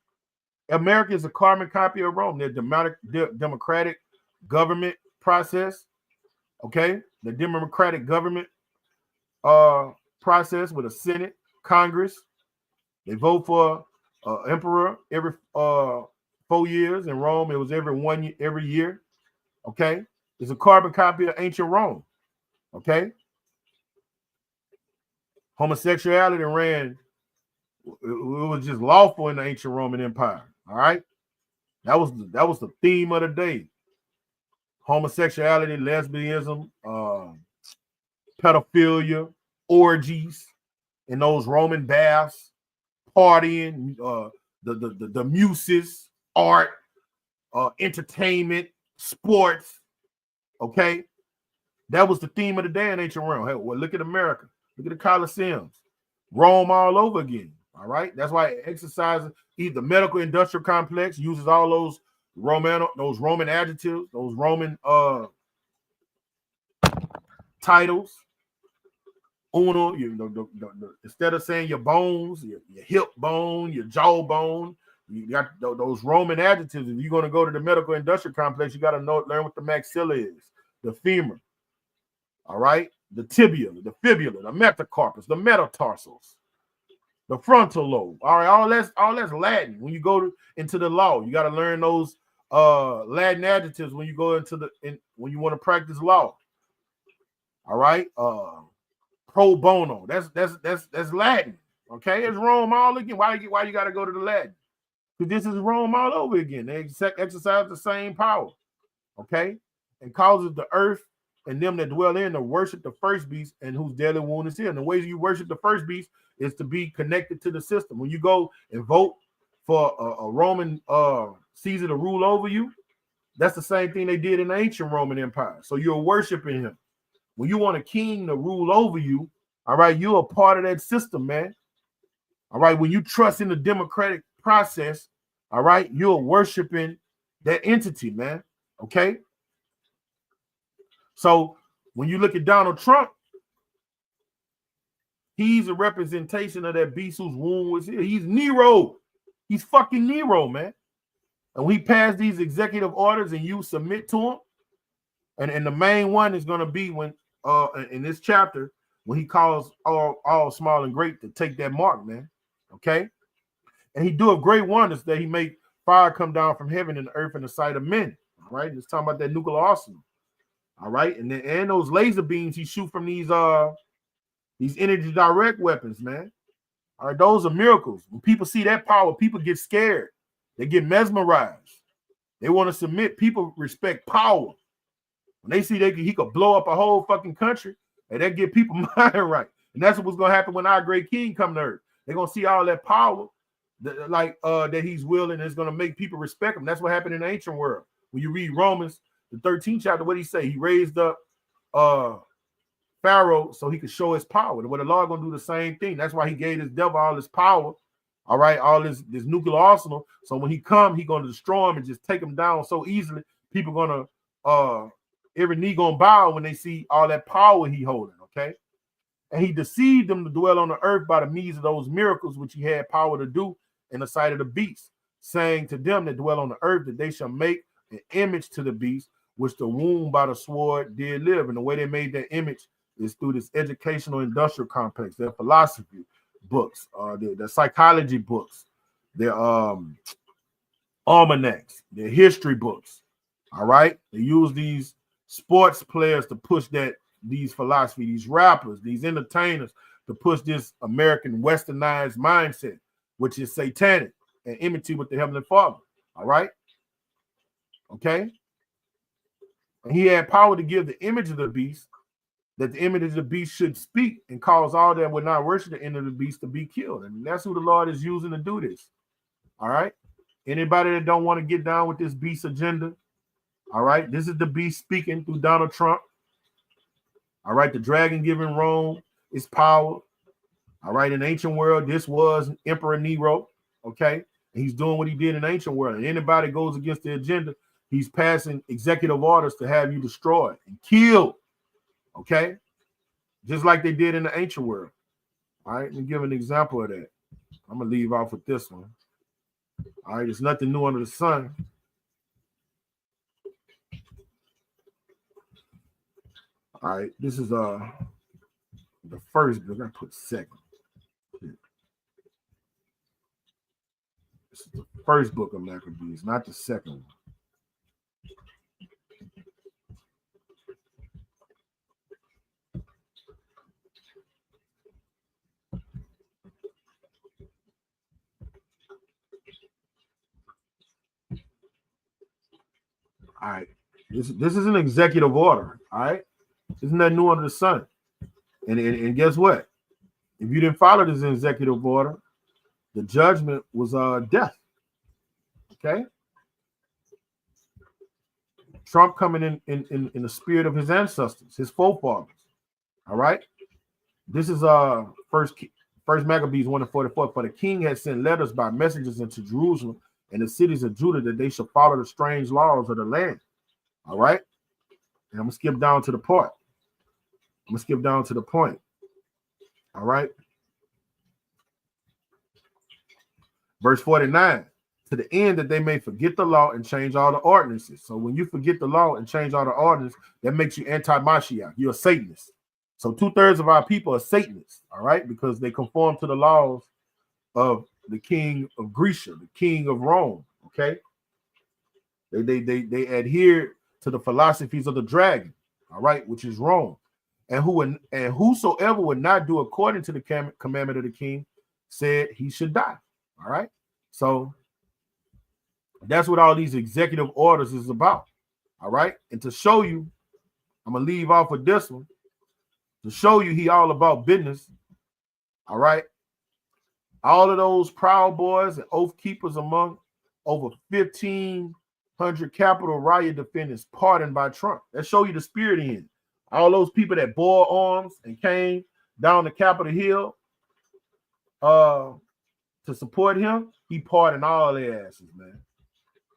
America is a carbon copy of Rome. They're democratic government process. Okay. The democratic government process with a Senate, Congress. They vote for emperor every 4 years. In Rome, it was every year. Okay. It's a carbon copy of ancient Rome. Okay. Homosexuality ran, it was just lawful in the ancient Roman Empire. All right. That was the theme of the day. Homosexuality, lesbianism, pedophilia, orgies in those Roman baths, partying, the muses, art, entertainment, sports. Okay. That was the theme of the day in ancient Rome. Hey, well, look at America. Look at the Colosseums. Rome all over again. All right. That's why it exercises the medical industrial complex, uses all those Roman adjectives, those Roman titles. Uno, instead of saying your bones, your hip bone, your jaw bone, you got those Roman adjectives. If you're going to go to the medical industrial complex, you got to learn what the maxilla is, the femur. All right. The tibia, the fibula, the metacarpus, the metatarsals, the frontal lobe. All right, all that's Latin. When you go into the law, you got to learn those Latin adjectives when you go when you want to practice law. All right, pro bono. That's Latin. Okay, it's Rome all again. Why you got to go to the Latin? Because this is Rome all over again. They exercise the same power. Okay, and causes the earth and them that dwell in to worship the first beast and whose deadly wound is here. And the ways you worship the first beast is to be connected to the system. When you go and vote for a Roman Caesar to rule over you, that's the same thing they did in the ancient Roman Empire. So you're worshiping him. When you want a king to rule over you, all right, you're a part of that system, man. All right, when you trust in the democratic process, all right, you're worshiping that entity, man. Okay. So when you look at Donald Trump, he's a representation of that beast whose wound was here. He's Nero. He's fucking Nero, man. And when he passed these executive orders and you submit to him, and the main one is going to be when in this chapter, when he calls all small and great to take that mark, man. Okay. And he do a great wonders that he make fire come down from heaven and the earth in the sight of men. All right. It's talking about that nuclear arsenal. All right. And those laser beams he shoot from these energy direct weapons, man. All right. Those are miracles. When people see that power, people get scared. They get mesmerized. They want to submit. People respect power. When they see he could blow up a whole fucking country, and that get people mind right. And that's what's gonna happen when our great king come to earth. They're gonna see all that power that he's willing, and it's gonna make people respect him. That's what happened in the ancient world. When you read Romans, the 13th chapter, what did he say? He raised up Pharaoh so he could show his power. Well, the Lord gonna do the same thing. That's why he gave this devil all this power. All right, all this nuclear arsenal. So when he come, he gonna destroy him and just take him down so easily. People gonna every knee gonna bow when they see all that power he holding. Okay, and he deceived them to dwell on the earth by the means of those miracles which he had power to do in the sight of the beast, saying to them that dwell on the earth that they shall make an image to the beast, which the wound by the sword did live. And the way they made that image is through this educational industrial complex, their philosophy books, their psychology books, their almanacs, their history books. All right, they use these sports players to push these philosophy, these rappers, these entertainers to push this American westernized mindset, which is satanic and enmity with the Heavenly Father. All right, okay, and he had power to give the image of the beast, that the image of the beast should speak and cause all that would not worship the image of the beast to be killed. And that's who the Lord is using to do this. All right. Anybody that don't want to get down with this beast agenda. All right. This is the beast speaking through Donald Trump. All right. The dragon giving Rome its power. All right. In the ancient world, this was Emperor Nero. Okay. And he's doing what he did in the ancient world. And anybody goes against the agenda, he's passing executive orders to have you destroyed and killed. Okay, just like they did in the ancient world. All right, let me give an example of that. I'm gonna leave off with this one. All right, there's nothing new under the sun. All right, this is the first book. I put second. This is the first book of Maccabees, not the second one. All right, this is an executive order. All right, isn't that new under the sun? And guess what? If you didn't follow this executive order, the judgment was death. Okay, Trump coming in the spirit of his ancestors, his forefathers. All right, this is first Maccabees 1:44. For the king had sent letters by messengers into Jerusalem and the cities of Judah that they should follow the strange laws of the land. All right. And I'm going to skip down to the part. All right. Verse 49, to the end that they may forget the law and change all the ordinances. So when you forget the law and change all the ordinances, that makes you anti-Mashiach. You're a Satanist. So 2/3 of our people are Satanists. All right. Because they conform to the laws of the king of Grecia, the king of Rome. Okay, they adhere to the philosophies of the dragon. All right, which is Rome, and whosoever would not do according to the commandment of the king said he should die. All right. So that's what all these executive orders is about. All right. And to show you, I'm going to leave off with this one to show you he all about business. All right. All of those Proud Boys and Oath Keepers among over 1,500 Capitol riot defendants pardoned by Trump. That show you the spirit in. All those people that bore arms and came down the Capitol Hill to support him, he pardoned all their asses, man.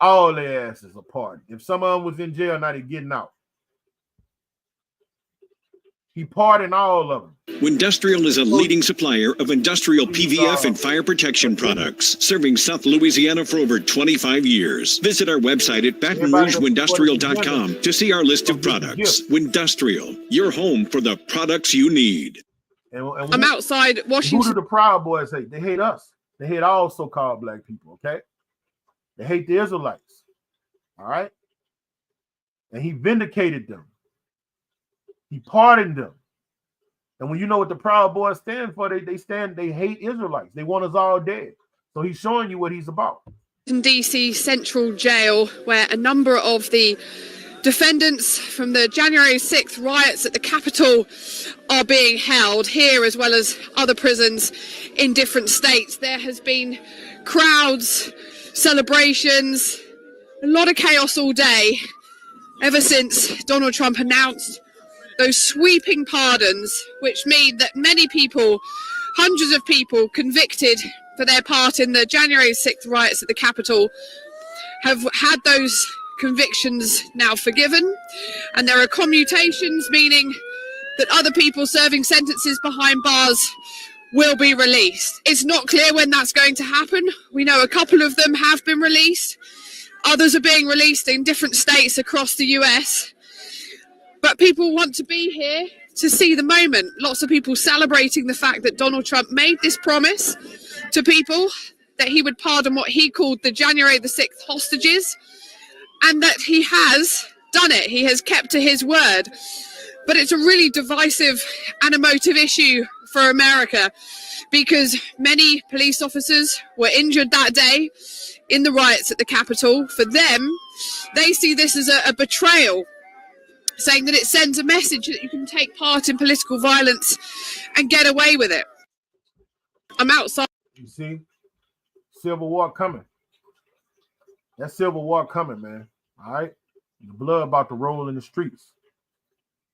All their asses are pardoned. If some of them was in jail, now they're getting out. He pardoned all of them. Windustrial is a leading supplier of industrial PVF and fire protection products, serving South Louisiana for over 25 years. Visit our website at BatonRougeWindustrial.com to see our list of products. Windustrial, your home for the products you need. And I'm outside Washington. Who do the Proud Boys hate? They hate us. They hate all so-called black people, okay? They hate the Israelites, all right? And he vindicated them. He pardoned them. And when you know what the Proud Boys stand for, they hate Israelites. They want us all dead. So he's showing you what he's about. In DC Central Jail, where a number of the defendants from the January 6th riots at the Capitol are being held here, as well as other prisons in different states. There has been crowds, celebrations, a lot of chaos all day ever since Donald Trump announced those sweeping pardons, which mean that many people, hundreds of people convicted for their part in the January 6th riots at the Capitol, have had those convictions now forgiven. And there are commutations, meaning that other people serving sentences behind bars will be released. It's not clear when that's going to happen. We know a couple of them have been released. Others are being released in different states across the US. But people want to be here to see the moment. Lots of people celebrating the fact that Donald Trump made this promise to people that he would pardon what he called the January the 6th hostages, and that he has done it. He has kept to his word. But it's a really divisive and emotive issue for America, because many police officers were injured that day in the riots at the Capitol. For them, they see this as a betrayal, saying that it sends a message that you can take part in political violence and get away with it. I'm outside. You see, Civil War coming. That Civil War coming, man. All right? The blood about to roll in the streets.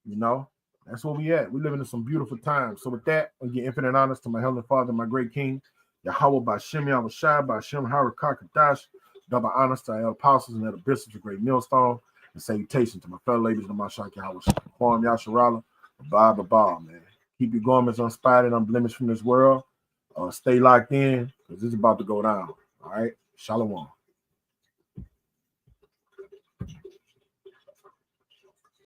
You know, that's where we at. We living in some beautiful times. So with that, I give infinite honors to my Heavenly Father, my great King, Yahweh Bashem Yahushai, Bashem Harakakadash, double honors to our apostles and other bishops of Great Millstone, and salutation to my fellow ladies in my Shaki Yahushai, Kwam Yasharala, Baba, man. Keep your garments unspotted, unblemished from this world. Stay locked in, because it's about to go down. All right? Shalom.